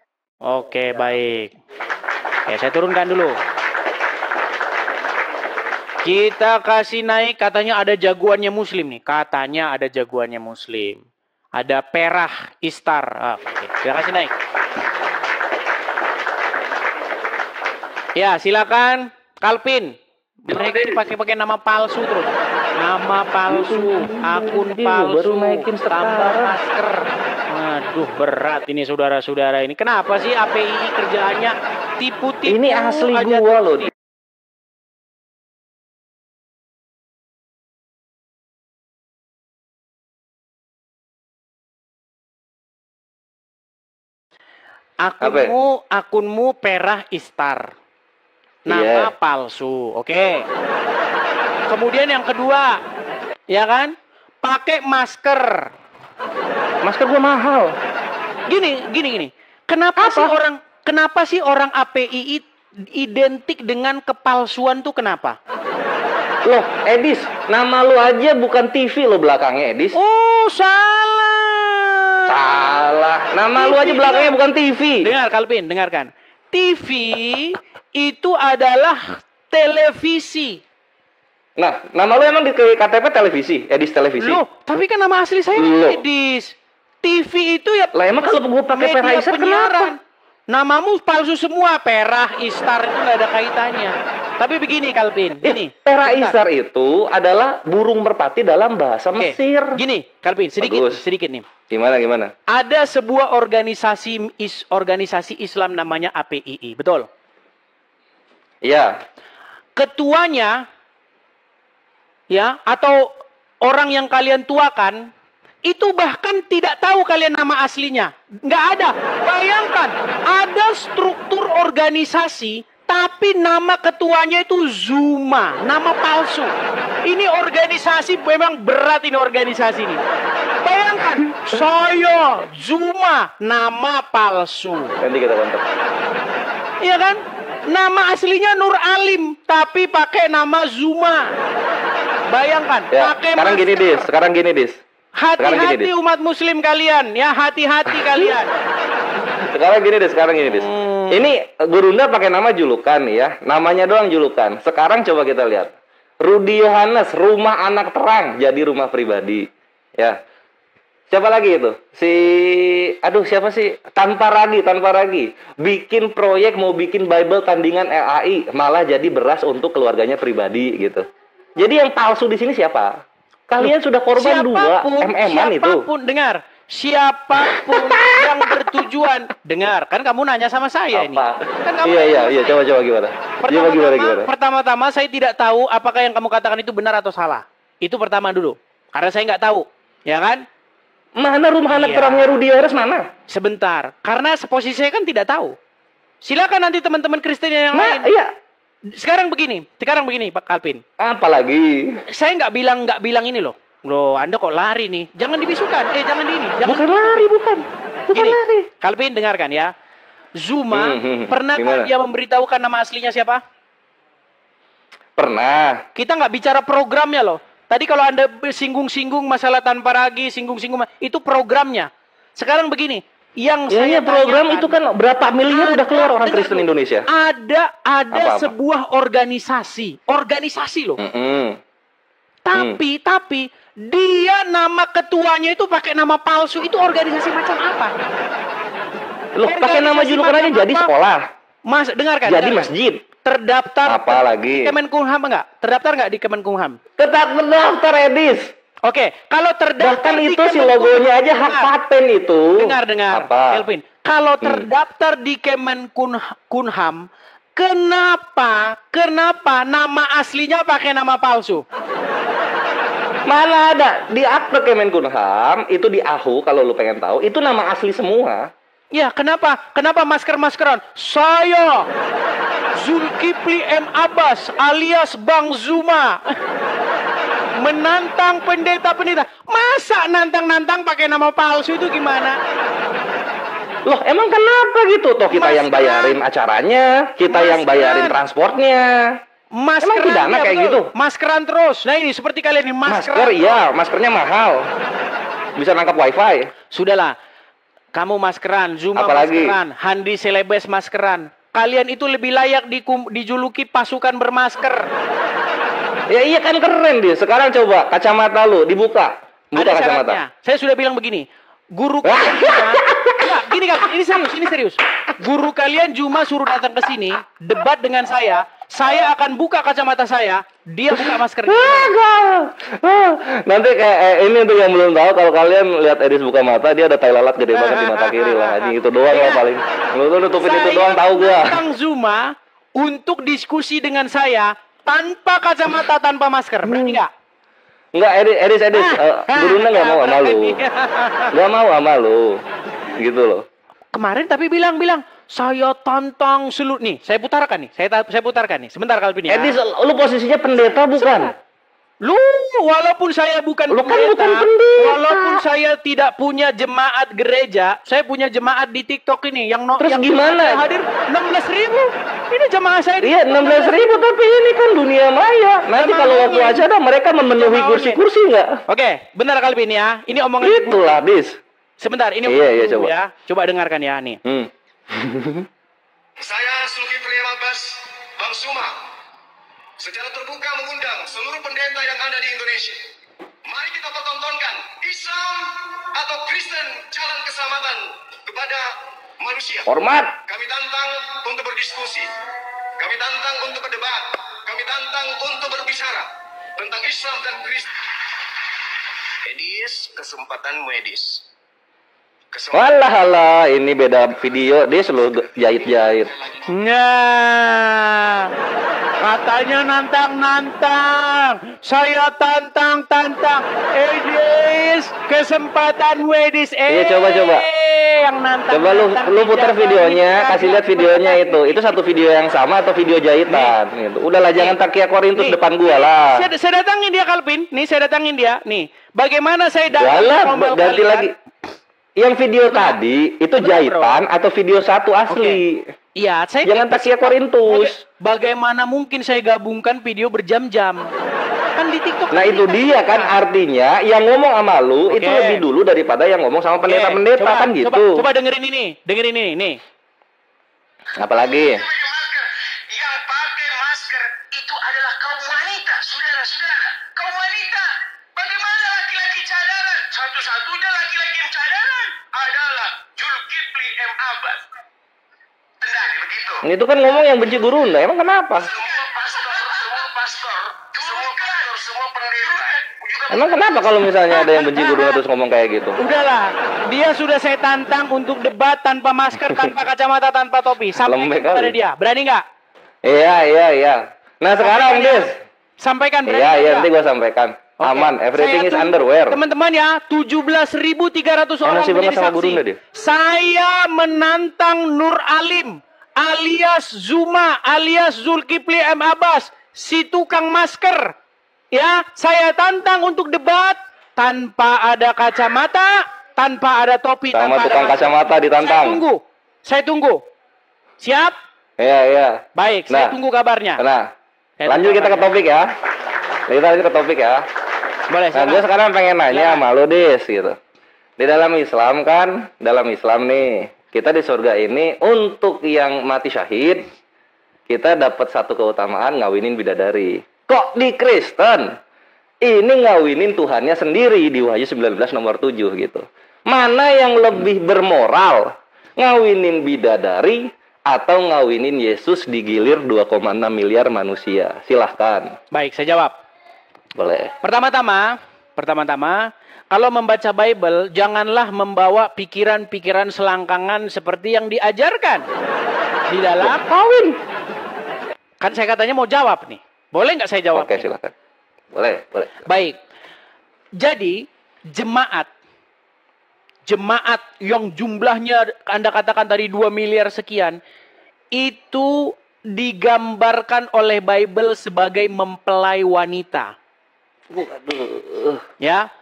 S2: Oke, baik. Oke, saya turunkan dulu. Kita kasih naik, katanya ada jagoannya Muslim nih. Katanya ada jagoannya Muslim. Ada Perah Istar. Oke, kita kasih naik. Ya, silakan Kalpin. Mereka dipakai nama palsu terus. Nama palsu, akun palsu,
S6: baru naikin
S2: tambah masker. Aduh, berat ini saudara-saudara ini. Kenapa sih API kerjaannya tipu-tipu?
S6: Ini asli
S2: aja
S6: gua loh.
S2: Akunmu Perah Istar. Nama palsu. Oke. Kemudian yang kedua, ya kan? Pakai masker.
S6: Masker gua mahal.
S2: Gini. Kenapa sih orang API identik dengan kepalsuan tuh kenapa?
S6: Loh, Edis, nama lu aja bukan TV lo belakangnya, Edis.
S2: Oh, salah.
S6: Salah. Nama
S2: TV
S6: lu aja belakangnya bukan TV.
S2: Dengar, Kalpin, dengarkan. TV itu adalah televisi.
S6: Nah, nama lu emang di KTP televisi, Edis televisi.
S2: Loh, tapi kan nama asli saya Edis. TV itu ya.
S6: Lah emang kalau gue pakai Perah Istar kenapa?
S2: Namamu palsu semua, Perah Istar itu nggak ada kaitannya. Tapi begini Kalpin, gini.
S6: Perah Istar itu adalah burung merpati dalam bahasa Mesir.
S2: Gini, Kalpin, sedikit nih.
S6: Gimana?
S2: Ada sebuah organisasi Islam namanya APII, betul?
S6: Iya.
S2: Ketuanya, ya, atau orang yang kalian tuakan, itu bahkan tidak tahu kalian nama aslinya. Nggak ada. Bayangkan, ada struktur organisasi, tapi nama ketuanya itu Zuma, nama palsu. Ini organisasi, memang berat ini organisasi ini. Bayangkan, saya Zuma, nama palsu.
S6: Nanti kita kontak.
S2: Iya kan? Nama aslinya Nur Alim, tapi pakai nama Zuma. Bayangkan,
S6: Ya,
S2: pakai
S6: sekarang gini, Dis.
S2: Hati-hati umat muslim kalian, ya hati-hati kalian.
S6: Sekarang gini, Dis. Ini Gurunda pakai nama julukan ya. Namanya doang julukan. Sekarang coba kita lihat. Rudi Yohanes, rumah anak terang jadi rumah pribadi. Ya. Siapa lagi itu? Siapa sih? Tanpa Ragi. Bikin proyek mau bikin Bible tandingan LAI, malah jadi beras untuk keluarganya pribadi gitu. Jadi yang palsu di sini siapa? Kalian sudah korban dua MM-an itu.
S2: Siapapun, dengar. Siapapun yang bertujuan, dengar. Kan kamu nanya sama saya ini. Kan kamu
S6: Iya, coba gimana?
S2: Pertama-tama saya tidak tahu apakah yang kamu katakan itu benar atau salah. Itu pertama dulu. Karena saya nggak tahu. Ya kan?
S6: Mana rumah anak terangnya Rudy Harris mana?
S2: Sebentar. Karena posisi saya kan tidak tahu. Silakan nanti teman-teman Kristen yang lain.
S6: Iya.
S2: Sekarang begini Pak Kalpin.
S6: Apalagi?
S2: Saya nggak bilang ini loh. Loh, Anda kok lari nih? Jangan dibisukan. Jangan ini.
S6: Bukan lari. Bukan lari.
S2: Kalpin dengarkan ya. Zuma, pernahkah dia memberitahukan nama aslinya siapa?
S6: Pernah.
S2: Kita nggak bicara programnya loh. Tadi kalau Anda singgung-singgung masalah tanpa ragi, singgung-singgung, itu programnya. Sekarang begini, yang saya
S6: program
S2: tanyakan,
S6: itu kan berapa miliar udah keluar orang Kristen Indonesia.
S2: Ada
S6: Apa-apa?
S2: sebuah organisasi loh. Tapi dia nama ketuanya itu pakai nama palsu. Itu organisasi macam apa?
S6: Loh, pakai nama julukan aja jadi sekolah.
S2: Mas, dengarkan.
S6: Jadi masjid.
S2: Terdaftar
S6: Apa lagi?
S2: Kemenkumham enggak? Terdaftar enggak di Kemenkumham?
S6: Tetap terdaftar, Edis.
S2: Oke, kalau terdaftar
S6: Bahkan
S2: di
S6: itu si logonya aja hak paten itu.
S2: Dengar.
S6: Apa?
S2: Kelvin, kalau terdaftar di Kemenkumham, kenapa nama aslinya pakai nama palsu?
S6: Mana ada di akte Kemenkumham itu di AHU kalau lu pengen tahu itu nama asli semua.
S2: Ya, kenapa masker-maskeran? Saya Zulkifli M. Abbas alias Bang Zuma menantang pendeta-pendeta. Masa nantang-nantang pakai nama palsu itu gimana?
S6: Loh, emang kenapa gitu? Toh kita yang bayarin acaranya, kita yang bayarin transportnya. Emang pidana kayak gitu?
S2: Maskeran terus. Nah ini seperti kalian ini
S6: Masker, iya, maskernya mahal. Bisa nangkap wifi.
S2: Sudahlah. Kamu maskeran, Zuma
S6: Apalagi?
S2: maskeran, Handi Selebes maskeran. Kalian itu lebih layak dijuluki pasukan bermasker.
S6: Ya iya kan keren dia. Sekarang coba kacamata lu dibuka. Buka
S2: Ada
S6: kacamata.
S2: syaratnya. Saya sudah bilang begini. Guru kalian Juma, gini kan, ini serius. Guru kalian Juma suruh datang ke sini, debat dengan saya akan buka kacamata saya, dia buka masker.
S6: Nanti kayak ini tuh yang belum tahu, kalau kalian lihat Edis buka mata, dia ada tai lalat gede banget di mata kiri lah. Ini itu doang lah paling. Lu tuh nutupin itu doang tahu gua.
S2: Tentang Zuma untuk diskusi dengan saya tanpa kacamata, tanpa masker. Berani nggak?
S6: Enggak, Edis. Gurunya nggak mau sama lu. Nggak mau sama lu. Gitu loh.
S2: Kemarin tapi bilang saya tantang seluruh nih. Saya putarkan nih. Saya putarkan nih. Sebentar Kalvin ya.
S6: Edis, lu posisinya pendeta bukan?
S2: Lu walaupun saya bukan
S6: Lu kan
S2: pendeta,
S6: bukan pendeta.
S2: walaupun saya tidak punya jemaat gereja, saya punya jemaat di TikTok ini yang
S6: Terus
S2: yang
S6: gimana?
S2: hadir 16.000. Ini jemaah saya.
S6: Iya, 16.000, tapi ini kan dunia maya. Nanti kalau waktu acara mereka memenuhi kursi-kursi nggak?
S2: Oke, benar Kalvin ya. Ini omongan
S6: Itulah, Dis.
S2: Sebentar, ini
S6: Iya,
S2: dulu
S6: coba.
S2: ya. Coba dengarkan ya nih.
S5: Saya Zulkifli M. Abbas, Bang Zuma, secara terbuka mengundang seluruh pendeta yang ada di Indonesia. Mari kita pertontonkan Islam atau Kristen jalan keselamatan kepada manusia.
S6: Hormat.
S5: Kami tantang untuk berdiskusi. Kami tantang untuk berdebat. Kami tantang untuk berbicara tentang Islam dan Kristen. Edis, kesempatanmu Edis.
S6: Walah, ini beda video. Dia selalu jahit-jahit.
S2: Nah, katanya nantang. Saya tantang. Edis, kesempatan Edis.
S6: Iya, coba.
S2: Yang nantang.
S6: Coba lu putar videonya, kasih lihat videonya itu. Itu satu video yang sama atau video jahitan gitu. Udahlah, jangan takia Korintus depan gua lah.
S2: Saya datangin dia Kalvin. Nih, saya datangin dia. Nih, bagaimana saya datang?
S6: Walah, ganti lagi. Yang video tadi itu jahitan atau video satu asli?
S2: Iya, saya
S6: Jangan takia Korintus.
S2: Bagaimana mungkin saya gabungkan video berjam-jam? Kan di TikTok.
S6: Nah itu dia kan artinya yang ngomong sama lu itu lebih dulu daripada yang ngomong sama pendeta-pendeta kan gitu.
S2: Coba dengerin ini, nih.
S6: Apalagi?
S5: Yang pakai masker itu adalah kaum wanita, saudara-saudara. Kaum wanita, bagaimana laki-laki cadangan? Satu-satunya laki-laki yang cadangan adalah Zulkifli M. Abbas. Benar, begitu.
S6: Itu kan ngomong yang benci gurunda, emang kenapa?
S5: Semua pastor, semua pendeta, juga
S6: Emang kenapa kalau misalnya ada yang benci gurunda terus ngomong kayak gitu?
S2: Udahlah, dia sudah saya tantang untuk debat tanpa masker, tanpa kacamata, tanpa topi. Sampaikan
S6: Lembek
S2: kepada
S6: kali.
S2: dia. Berani nggak?
S6: Iya. Nah sekarang Dis.
S2: Sampaikan berani.
S6: Iya,
S2: nggak?
S6: nanti gua sampaikan.
S2: Oke.
S6: Aman, everything
S2: Saya
S6: is
S2: tunggu,
S6: underwear.
S2: Teman-teman ya, 17.300 orang
S6: Masih banget
S2: menjadi
S6: sama
S2: saksi.
S6: gurunda dia.
S2: Saya menantang Nur Alim alias Zuma alias Zulkifli M. Abbas, si tukang masker. Ya, saya tantang untuk debat tanpa ada kacamata, tanpa ada topi,
S6: Sama
S2: tanpa
S6: tukang
S2: ada masker.
S6: kacamata ditantang.
S2: Saya tunggu. Siap?
S6: Iya.
S2: Baik, saya tunggu kabarnya.
S6: Nah,
S2: Saya
S6: lanjut
S2: tunggu
S6: kita ke
S2: kabarnya.
S6: topik ya. Kita lanjut ke topik ya.
S2: Boleh,
S6: Nah, gue sekarang pengen nanya
S2: Silakan.
S6: sama lu, Dis, gitu. Di dalam Islam kan, dalam Islam nih, kita di surga ini untuk yang mati syahid, kita dapat satu keutamaan ngawinin bidadari. Kok di Kristen ini ngawinin Tuhannya sendiri di Wahyu 19 nomor 7 gitu. Mana yang lebih bermoral? Ngawinin bidadari atau ngawinin Yesus digilir 2,6 miliar manusia? Silahkan.
S2: Baik, saya jawab.
S6: Boleh.
S2: Pertama-tama, kalau membaca Bible, janganlah membawa pikiran-pikiran selangkangan seperti yang diajarkan di dalam
S6: Kawin.
S2: Kan saya katanya mau jawab nih. Boleh nggak saya jawab?
S6: Oke, silakan. Boleh.
S2: Baik. Jadi, jemaat yang jumlahnya Anda katakan tadi 2 miliar sekian, itu digambarkan oleh Bible sebagai mempelai wanita. Ya.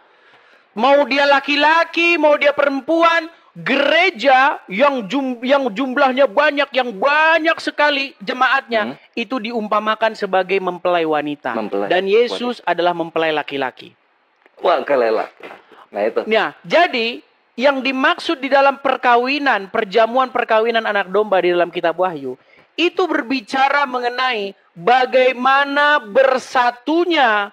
S2: Mau dia laki-laki, mau dia perempuan, gereja yang jumlahnya banyak, yang banyak sekali jemaatnya, itu diumpamakan sebagai mempelai wanita. Dan Yesus adalah mempelai laki-laki.
S6: Wah, laki. Nah itu.
S2: Nah, jadi yang dimaksud di dalam perkawinan, perjamuan perkawinan anak domba di dalam kitab Wahyu, itu berbicara mengenai bagaimana bersatunya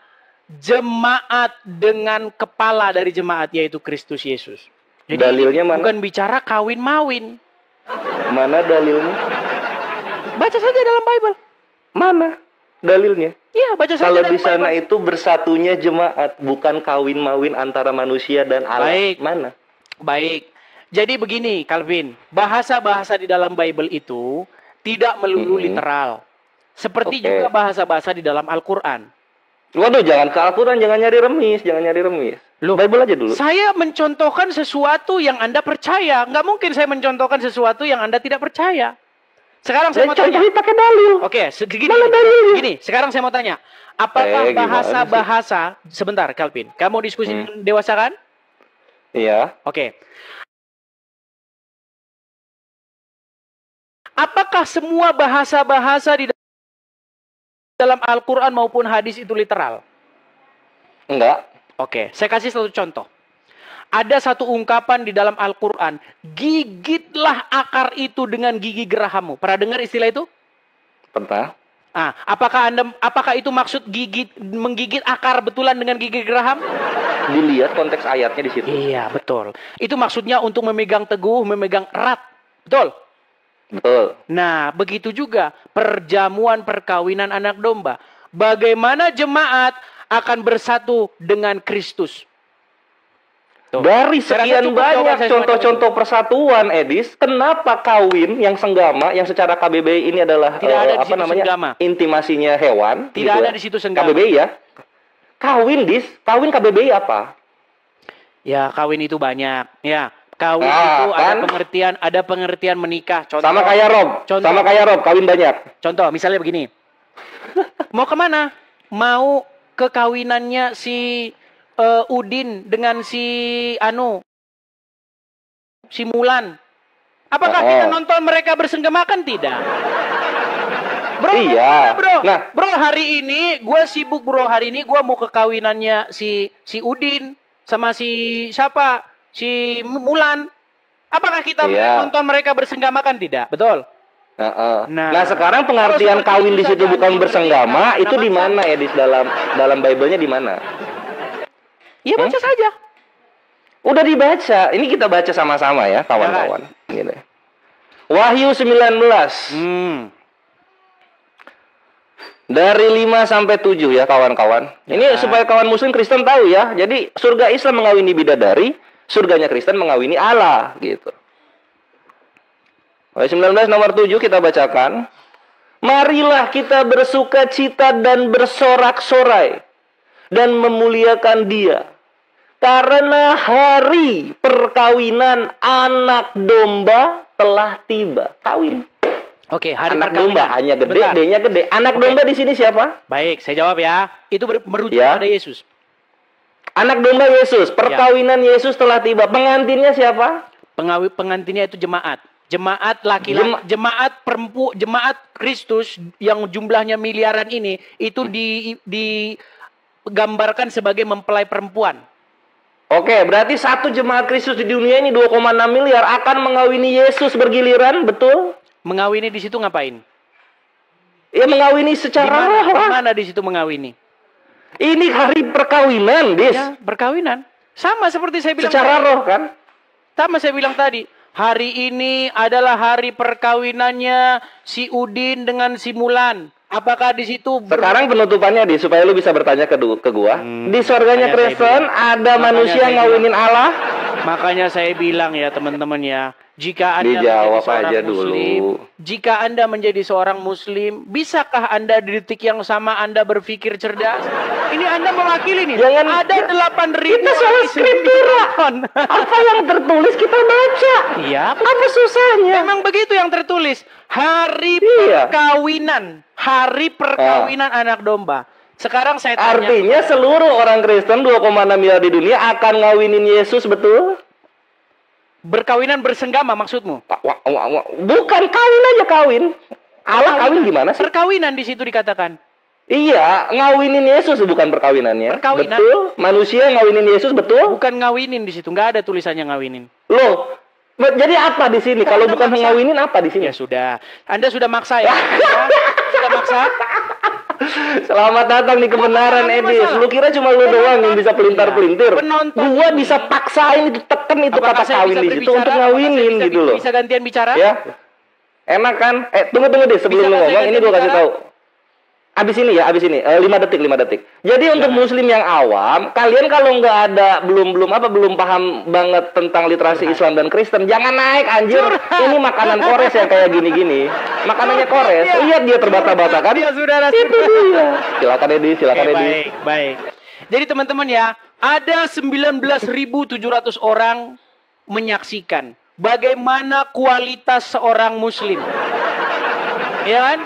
S2: jemaat dengan kepala dari jemaat, yaitu Kristus Yesus. Jadi
S6: dalilnya mana?
S2: Bukan bicara kawin-mawin.
S6: Mana dalilnya?
S2: Baca saja dalam Bible.
S6: Mana dalilnya?
S2: Iya, baca saja
S6: Kalau
S2: dalam
S6: di sana
S2: Bible.
S6: itu bersatunya jemaat, bukan kawin-mawin antara manusia dan Allah.
S2: Baik.
S6: Mana?
S2: Baik. Jadi begini, Calvin. Bahasa-bahasa di dalam Bible itu tidak melulu literal. Seperti juga bahasa-bahasa di dalam Al-Quran.
S6: Waduh, jangan ke Al-Quran, jangan nyari remis.
S2: Loh,
S6: Bible aja dulu.
S2: Saya mencontohkan sesuatu yang Anda percaya. Nggak mungkin saya mencontohkan sesuatu yang Anda tidak percaya. Sekarang saya mau tanya.
S6: pakai dalil.
S2: Oke,
S6: Mana dalilnya?
S2: gini. Sekarang saya mau tanya. Apakah bahasa-bahasa... Sebentar, Calvin. Kamu diskusi dewasa kan?
S6: Iya.
S2: Oke. Apakah semua bahasa-bahasa di dalam Al-Quran maupun hadis itu literal?
S6: Enggak.
S2: Oke, saya kasih satu contoh. Ada satu ungkapan di dalam Al-Quran. Gigitlah akar itu dengan gigi gerahammu. Pernah dengar istilah itu?
S6: Pernah.
S2: Apakah itu maksud menggigit akar betulan dengan gigi geraham?
S6: Dilihat konteks ayatnya di situ.
S2: Iya, betul. Itu maksudnya untuk memegang teguh, memegang erat. Betul?
S6: Betul.
S2: Nah, begitu juga perjamuan perkawinan anak domba. Bagaimana jemaat akan bersatu dengan Kristus? Tuh.
S6: Dari
S2: Saya rasa
S6: sekian
S2: cukup jawaban
S6: banyak
S2: saya
S6: contoh-contoh persatuan, Edis, kenapa kawin yang senggama, yang secara KBBI ini adalah
S2: Tidak ada di situ senggama.
S6: intimasinya hewan?
S2: Tidak ada di situ senggama.
S6: KBBI ya? Kawin, Dis. Kawin KBBI apa?
S2: Ya, kawin itu banyak. Ya, kawin
S6: Nah,
S2: itu
S6: kan?
S2: ada pengertian menikah. Contoh,
S6: Sama kayak Rob, kawin banyak.
S2: Contoh, misalnya begini. Mau kemana? Mau ke kawinannya si Udin dengan si Mulan. Apakah kita nonton mereka bersenggama? Kan tidak. Bro,
S6: Iya.
S2: Bro, hari ini gue sibuk, bro. Hari ini gue mau ke kawinannya si Udin sama si siapa? Si Mulan. Apakah kita nonton mereka bersenggama? Kan tidak. Betul. Nah,
S6: sekarang pengertian kawin di situ bukan bersenggama, itu di mana ya, di dalam Bible-nya di mana?
S2: Iya, baca saja.
S6: Udah dibaca. Ini kita baca sama-sama ya, kawan-kawan. Gitu. Wahyu 19. Dari 5 sampai 7 ya kawan-kawan. Ini supaya kawan muslim Kristen tahu ya. Jadi surga Islam mengawini bidadari, surganya Kristen mengawini Allah gitu. Ayat 19 nomor 7 kita bacakan. Marilah kita bersuka cita dan bersorak-sorai dan memuliakan Dia. Karena hari perkawinan anak domba telah tiba. Kawin.
S2: Oke, hari
S6: Anak
S2: perkawinan.
S6: domba hanya gede,
S2: Bentar.
S6: D-nya gede. Anak domba di sini siapa?
S2: Baik, saya jawab ya. Itu merujuk
S6: Ya.
S2: pada Yesus.
S6: Anak domba Yesus. Perkawinan Yesus telah tiba. Pengantinnya siapa?
S2: Pengantinnya itu jemaat. Jemaat laki-laki, jemaat Kristus yang jumlahnya miliaran ini itu digambarkan sebagai mempelai perempuan.
S6: Oke, berarti satu jemaat Kristus di dunia ini 2,6 miliar akan mengawini Yesus bergiliran, betul?
S2: Mengawini di situ ngapain?
S6: Ya mengawini secara roh
S2: Di
S6: lah.
S2: mana di situ mengawini?
S6: Ini hari perkawinan, Dis.
S2: Ya, perkawinan. Sama seperti saya bilang
S6: Secara
S2: tadi.
S6: roh kan?
S2: Sama saya bilang tadi. Hari ini adalah hari perkawinannya si Udin dengan si Mulan. Apakah di situ
S6: Sekarang penutupannya, Dis, supaya lu bisa bertanya ke gua. Di surganya
S2: makanya saya
S6: Kristen
S2: bilang.
S6: ada
S2: Makanya
S6: manusia
S2: saya
S6: ngawinin Allah.
S2: Makanya saya bilang ya teman-teman ya, jika Anda
S6: Dijawab
S2: menjadi seorang
S6: aja
S2: muslim,
S6: dulu.
S2: jika Anda menjadi seorang muslim, bisakah Anda di detik yang sama Anda berpikir cerdas? Ini Anda mewakili nih.
S6: Jangan-
S2: ada 8.000
S6: Kita soal skriptura. Apa yang tertulis kita baca.
S2: Iya,
S6: Apa susahnya?
S2: memang begitu yang tertulis. Hari
S6: Iya.
S2: perkawinan, hari perkawinan anak domba. Sekarang saya tanya,
S6: Artinya seluruh orang Kristen 2,6 miliar di dunia akan ngawinin Yesus, betul?
S2: berkawinan bersenggama maksudmu?
S6: Bukan kawin aja kawin. Allah kawin gimana sih?
S2: Perkawinan di situ dikatakan.
S6: Iya, ngawinin Yesus bukan perkawinannya.
S2: Perkawinan.
S6: Betul? Manusia ngawinin Yesus, betul?
S2: Bukan ngawinin di situ, nggak ada tulisannya ngawinin.
S6: Loh, jadi apa di sini? Kalau
S2: Anda
S6: bukan
S2: maksa.
S6: ngawinin apa di sini?
S2: Ya sudah, Anda sudah maksa ya? Ya? Sudah maksa?
S6: Selamat datang di kebenaran,
S2: Apa
S6: Edis.
S2: masalah?
S6: Lu kira cuma lu doang yang bisa pelintar-pelintir?
S2: Penonton
S6: Gua
S2: ini.
S6: bisa paksain itu, teken itu
S2: Apakah
S6: kata
S2: saya
S6: kawin
S2: bisa
S6: di situ
S2: berbicara?
S6: untuk
S2: Apakah
S6: ngawinin
S2: saya bisa,
S6: gitu loh.
S2: Bisa gantian bicara?
S6: Ya. Enak kan? Tunggu deh sebelum
S2: Bisa
S6: lu
S2: nggak saya
S6: ngomong ini
S2: ganti
S6: gua kasih
S2: bicara?
S6: tahu. Abis ini ya, abis ini 5 detik. Jadi untuk muslim yang awam, kalian kalau nggak ada belum paham banget tentang literasi Islam dan Kristen, jangan naik anjir. Ini makanan Kores yang kayak gini-gini. Makanannya Kores. Lihat dia terbata-bata kan?
S2: Dia saudara.
S6: Itu dia. Silakan Edi, silakan
S2: Oke,
S6: Edi.
S2: baik. Jadi teman-teman ya, ada 19.700 orang menyaksikan bagaimana kualitas seorang muslim. Ya kan?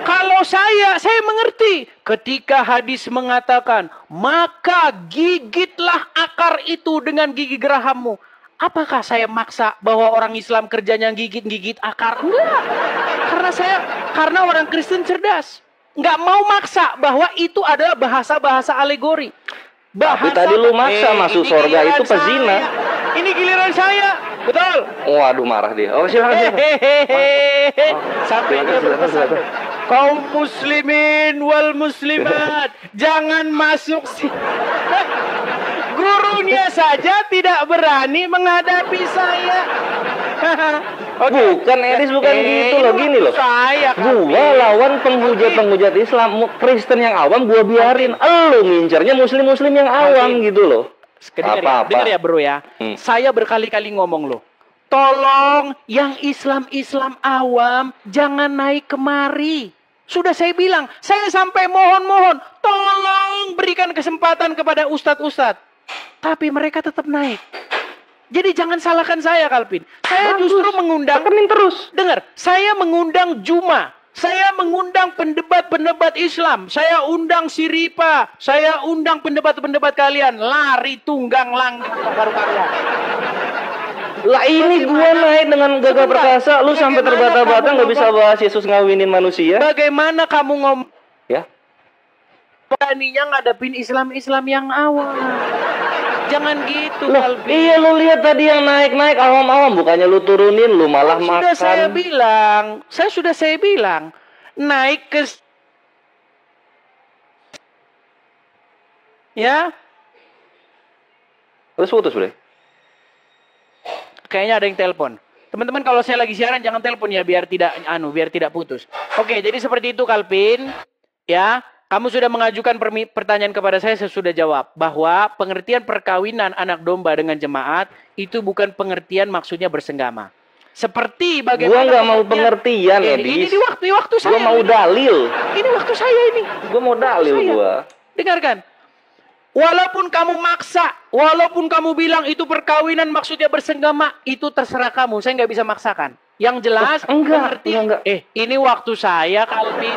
S2: Kalau saya mengerti ketika hadis mengatakan, maka gigitlah akar itu dengan gigi gerahammu. Apakah saya maksa bahwa orang Islam kerjanya gigit akar? Enggak. Karena orang Kristen cerdas. Nggak mau maksa bahwa itu adalah bahasa-bahasa alegori.
S6: Tapi tadi lu maksa masuk
S2: ini
S6: surga
S2: giliran
S6: itu pezina.
S2: saya. Ini giliran saya. Betul.
S6: Waduh, marah dia. Oh, silakan.
S2: Hehehe. Sampai dia
S6: Silakan.
S2: berpesan. Kaum muslimin wal muslimat, jangan masuk sini. Gurunya saja tidak berani menghadapi saya.
S6: Bukan Edis, bukan gitu loh, gini loh.
S2: Saya
S6: Gua lawan penghujat Islam, Kristen yang awam gua biarin. Elu ngincernya muslim-muslim yang awam gitu loh.
S2: Dengar ya bro ya. Saya berkali-kali ngomong loh. Tolong yang Islam awam jangan naik kemari. Sudah saya bilang, saya sampai mohon-mohon, tolong berikan kesempatan kepada ustadz-ustadz. Tapi mereka tetap naik. Jadi jangan salahkan saya, Kalvin. Saya justru mengundang,
S6: Tekenin terus.
S2: dengar, saya mengundang Juma. Saya mengundang pendebat-pendebat Islam. Saya undang Siripa. Saya undang pendebat-pendebat kalian. Lari tunggang langgang karu-karuan.
S6: Lah ini gua naik dengan gagah
S2: Sebentar.
S6: perkasa, lu sampai
S2: Bagaimana
S6: terbata-bata
S2: kamu
S6: nggak bisa
S2: ngomong?
S6: bahas Yesus ngawinin manusia,
S2: Bagaimana kamu ngomong?
S6: ya?
S2: Beraninya ngadepin Islam yang awam. Jangan gitu,
S6: Loh,
S2: Kalvin.
S6: iya lu lihat tadi yang naik-naik awam-awam, bukannya lu turunin, lu malah
S2: Sudah saya
S6: makan.
S2: bilang, naik ke ya,
S6: Terus putus, Bre.
S2: kayaknya ada yang telepon. Teman-teman kalau saya lagi siaran jangan telepon ya biar tidak putus. Oke, jadi seperti itu Kalvin. Ya, kamu sudah mengajukan pertanyaan kepada saya sudah jawab bahwa pengertian perkawinan anak domba dengan jemaat itu bukan pengertian maksudnya bersenggama. Seperti bagaimana
S6: Gua nggak mau pengertian ya,
S2: ini
S6: Dis.
S2: di waktu saya.
S6: Gua mau dalil.
S2: Ini waktu saya ini.
S6: Gua mau dalil
S2: Saya.
S6: gua.
S2: Dengarkan. Walaupun kamu maksa, walaupun kamu bilang itu perkawinan maksudnya bersenggama, itu terserah kamu. Saya nggak bisa maksakan. Yang jelas,
S6: Enggak.
S2: ini waktu saya, Kalvin.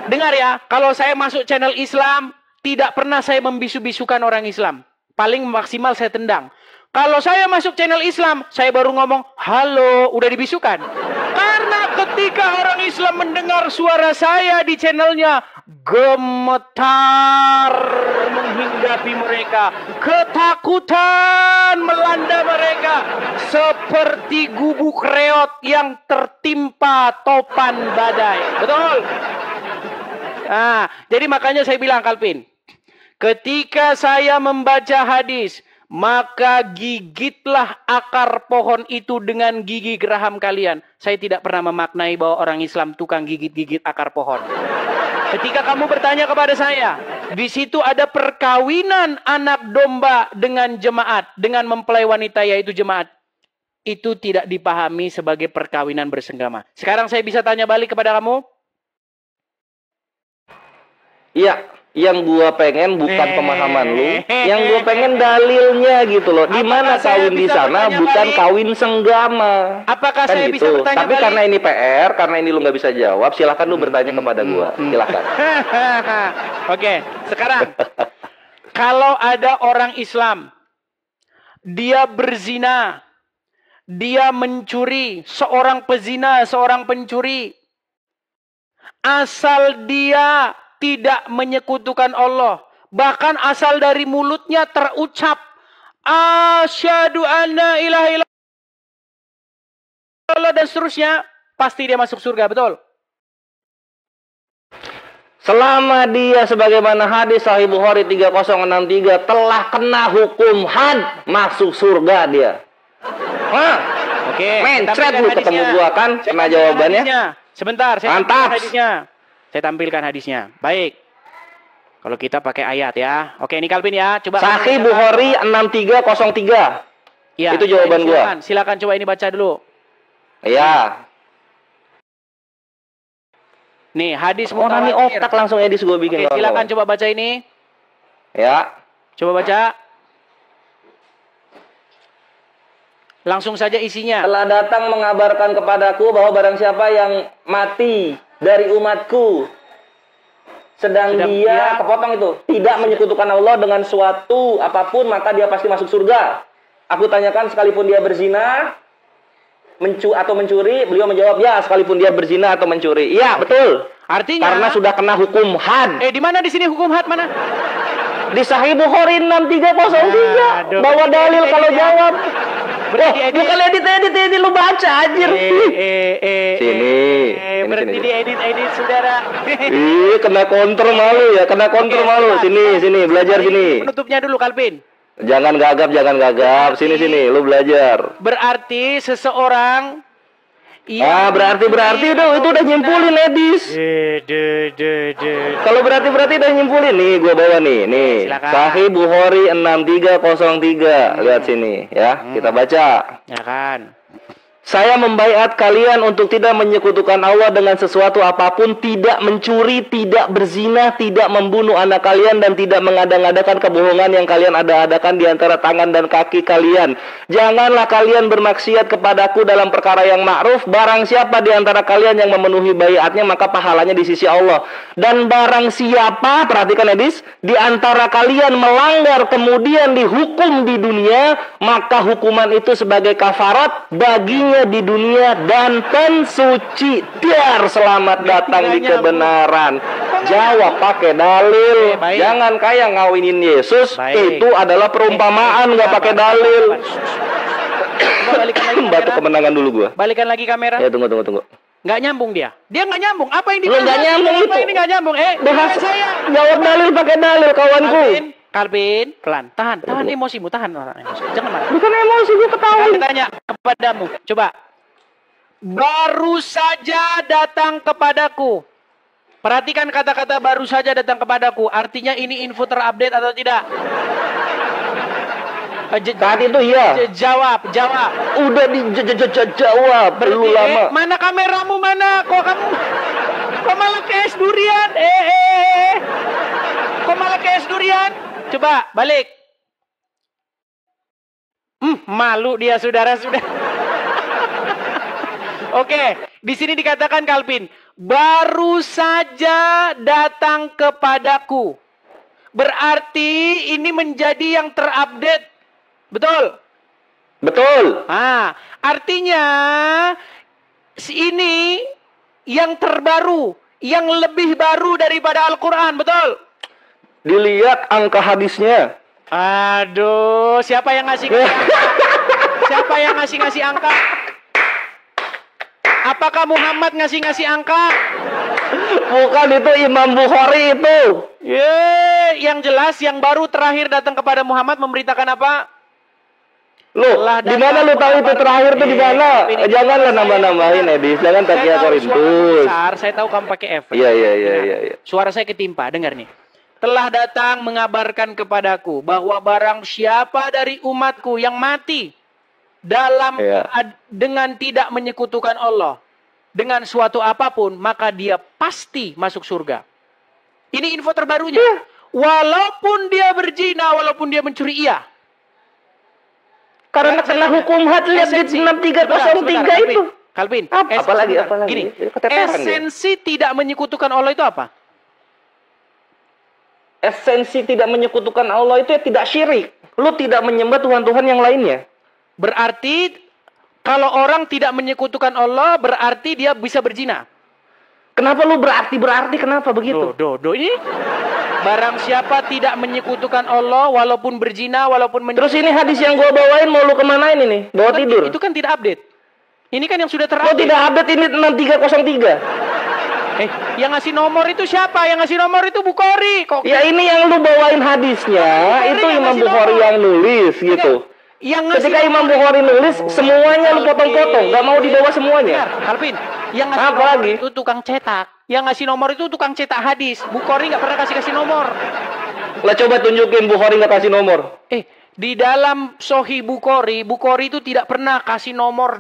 S2: Dengar ya, kalau saya masuk channel Islam, tidak pernah saya membisu-bisukan orang Islam. Paling maksimal saya tendang. Kalau saya masuk channel Islam, saya baru ngomong, halo, udah dibisukan. Karena ketika orang Islam mendengar suara saya di channelnya, gemetar menghinggapi mereka. Ketakutan melanda mereka. Seperti gubuk reot yang tertimpa topan badai. Betul? Nah, jadi makanya saya bilang, Kalvin, ketika saya membaca hadis, maka gigitlah akar pohon itu dengan gigi geraham kalian. Saya tidak pernah memaknai bahwa orang Islam tukang gigit-gigit akar pohon. Ketika kamu bertanya kepada saya, di situ ada perkawinan anak domba dengan jemaat, dengan mempelai wanita yaitu jemaat. Itu tidak dipahami sebagai perkawinan bersenggama. Sekarang saya bisa tanya balik kepada kamu?
S6: Iya, yang gua pengen bukan pemahaman lu, yang gua pengen dalilnya gitu loh. Di mana kawin di sana bukan kawin senggama.
S2: Apakah
S6: Kan
S2: saya
S6: gitu.
S2: bisa bertanya
S6: Tapi
S2: balik?
S6: karena ini PR, karena ini lu nggak bisa jawab, silahkan lu bertanya kepada gua. Silahkan.
S2: Oke, sekarang kalau ada orang Islam, dia berzina, dia mencuri, seorang pezina, seorang pencuri, asal dia tidak menyekutukan Allah, bahkan asal dari mulutnya terucap asyhadu anna ilaha illallah dan seterusnya, pasti dia masuk surga, betul?
S6: Selama dia sebagaimana hadis Sahih Bukhari 3063 telah kena hukum had, masuk surga dia.
S2: Oke,
S6: Mencret lu ketemu gua kan, kena jawabannya.
S2: Sebentar, saya
S6: Mantap.
S2: tampilkan hadisnya. Saya tampilkan hadisnya. Baik. Kalau kita pakai ayat ya. Oke, ini Kalvin ya. Coba
S6: Sahih Bukhari 6303.
S2: Ya,
S6: Itu jawaban gua.
S2: Silakan coba ini baca dulu.
S6: Iya.
S2: Nih, hadis
S6: Orang ini
S2: mutawatir.
S6: otak langsung edis gua bikin.
S2: Oke, silakan coba baca ini.
S6: Ya.
S2: Coba baca. Langsung saja isinya.
S6: Telah datang mengabarkan kepadaku bahwa barang siapa yang mati dari umatku sedang dia kepotong itu tidak menyekutukan Allah dengan suatu apapun, maka dia pasti masuk surga. Aku tanyakan sekalipun dia berzina atau mencuri, beliau menjawab ya, sekalipun dia berzina atau mencuri. Iya, betul.
S2: Artinya
S6: Karena sudah kena hukum had.
S2: di mana di sini hukum had mana?
S6: Di Sahih Bukhari 6303
S2: Aduh.
S6: bawa dalil kalau jawab.
S2: Berarti
S6: Bukan edit lu baca anjir. Sini.
S2: Berarti
S6: Sini.
S2: diedit saudara.
S6: Ih, kena counter malu ya, kena counter malu. Sini, belajar sini.
S2: Penutupnya dulu, Kalvin.
S6: Jangan gagap. Sini, lu belajar.
S2: Berarti seseorang
S6: Berarti itu udah nyimpulin Edis. Kalau berarti udah nyimpulin nih, gua bawa nih.
S2: Silakan.
S6: Sahih Bukhari 6303. Lihat sini ya, kita baca.
S2: Ya kan.
S6: Saya membaiat kalian untuk tidak menyekutukan Allah dengan sesuatu apapun, tidak mencuri, tidak berzina, tidak membunuh anak kalian, dan tidak mengada-ngadakan kebohongan yang kalian ada-adakan di antara tangan dan kaki kalian. Janganlah kalian bermaksiat kepadaku dalam perkara yang ma'ruf. Barang siapa di antara kalian yang memenuhi baiatnya, maka pahalanya di sisi Allah. Dan barang siapa, perhatikan Edis, di antara kalian melanggar kemudian dihukum di dunia, maka hukuman itu sebagai kafarat baginya di dunia dan pensuci dar selamat datang di kebenaran. Jawab pakai dalil.
S2: Baik.
S6: Jangan kayak ngawinin Yesus.
S2: Baik.
S6: Itu adalah perumpamaan, nggak pakai dalil.
S2: Coba balikan lagi
S6: Batu
S2: kamera.
S6: kemenangan dulu gua.
S2: Balikan lagi kamera.
S6: Ya tunggu.
S2: Nggak nyambung dia. Dia nggak nyambung. Apa yang
S6: Lu nggak nyambung
S2: Apa
S6: itu.
S2: ini nggak nyambung?
S6: Bahas
S2: saya.
S6: jawab dalil pakai dalil kawanku.
S2: Kalvin, pelan. Tahan emosimu, tahan emosi. Jangan marah.
S6: Bukan emosi, gua ketawa.
S2: Saya tanya kepadamu, coba. Baru saja datang kepadaku Perhatikan kata-kata baru saja datang kepadaku. Artinya ini info terupdate atau tidak?
S6: Saat itu iya.
S2: Jawab.
S6: Udah dijawab. Belum lama.
S2: Mana kameramu mana? Kok malah ke es durian? Kok malah ke es durian? Coba balik. Malu dia saudara. Oke, di sini dikatakan Kalpin, baru saja datang kepadaku. Berarti ini menjadi yang terupdate. Betul?
S6: Betul.
S2: Artinya ini yang terbaru, yang lebih baru daripada Al-Quran, betul?
S6: Dilihat angka hadisnya.
S2: Aduh, siapa yang ngasih Siapa yang ngasih angka? Apakah Muhammad ngasih angka?
S6: Bukan, itu Imam Bukhari itu.
S2: Yang jelas yang baru terakhir datang kepada Muhammad memberitakan apa?
S6: Loh, di mana lu tahu itu terakhir tuh di mana? Janganlah nambah-nambahin, Edis. Jangan takia Korintus.
S2: Saya tahu kamu pakai efek.
S6: Iya.
S2: Suara saya ketimpa, dengar nih. Telah datang mengabarkan kepadaku bahwa barang siapa dari umatku yang mati dengan tidak menyekutukan Allah dengan suatu apapun, maka dia pasti masuk surga. Ini info terbarunya. Walaupun dia berzina, walaupun dia mencuri, iya.
S6: Karena kena hukum had, lihat di 6303 itu.
S2: Kalvin,
S6: apalagi?
S2: Gini, esensi tidak menyekutukan Allah itu apa?
S6: Esensi tidak menyekutukan Allah itu ya tidak syirik. Lu tidak menyembah Tuhan-Tuhan yang lainnya.
S2: Berarti kalau orang tidak menyekutukan Allah, berarti dia bisa berzina.
S6: Kenapa lu berarti kenapa begitu?
S2: Ini barang siapa tidak menyekutukan Allah walaupun berzina, walaupun
S6: Terus ini hadis yang gua bawain mau lu kemanain ini? Bawa tidur.
S2: Itu kan tidak update. Ini kan yang sudah terupdate.
S6: Oh, tidak update, ini 6303.
S2: Yang ngasih nomor itu siapa? Yang ngasih nomor itu Bukhari.
S6: Ya ini yang lu bawain hadisnya, itu Imam Bukhari yang nulis gitu. Ketika Imam Bukhari nulis, semuanya lu potong-potong, gak mau dibawa semuanya.
S2: Kalvin, yang ngasih nomor itu tukang cetak. Yang ngasih nomor itu tukang cetak hadis. Bukhari gak pernah kasih nomor.
S6: Lah coba tunjukin Bukhari gak kasih nomor.
S2: Di dalam Sahih Bukhari itu tidak pernah kasih nomor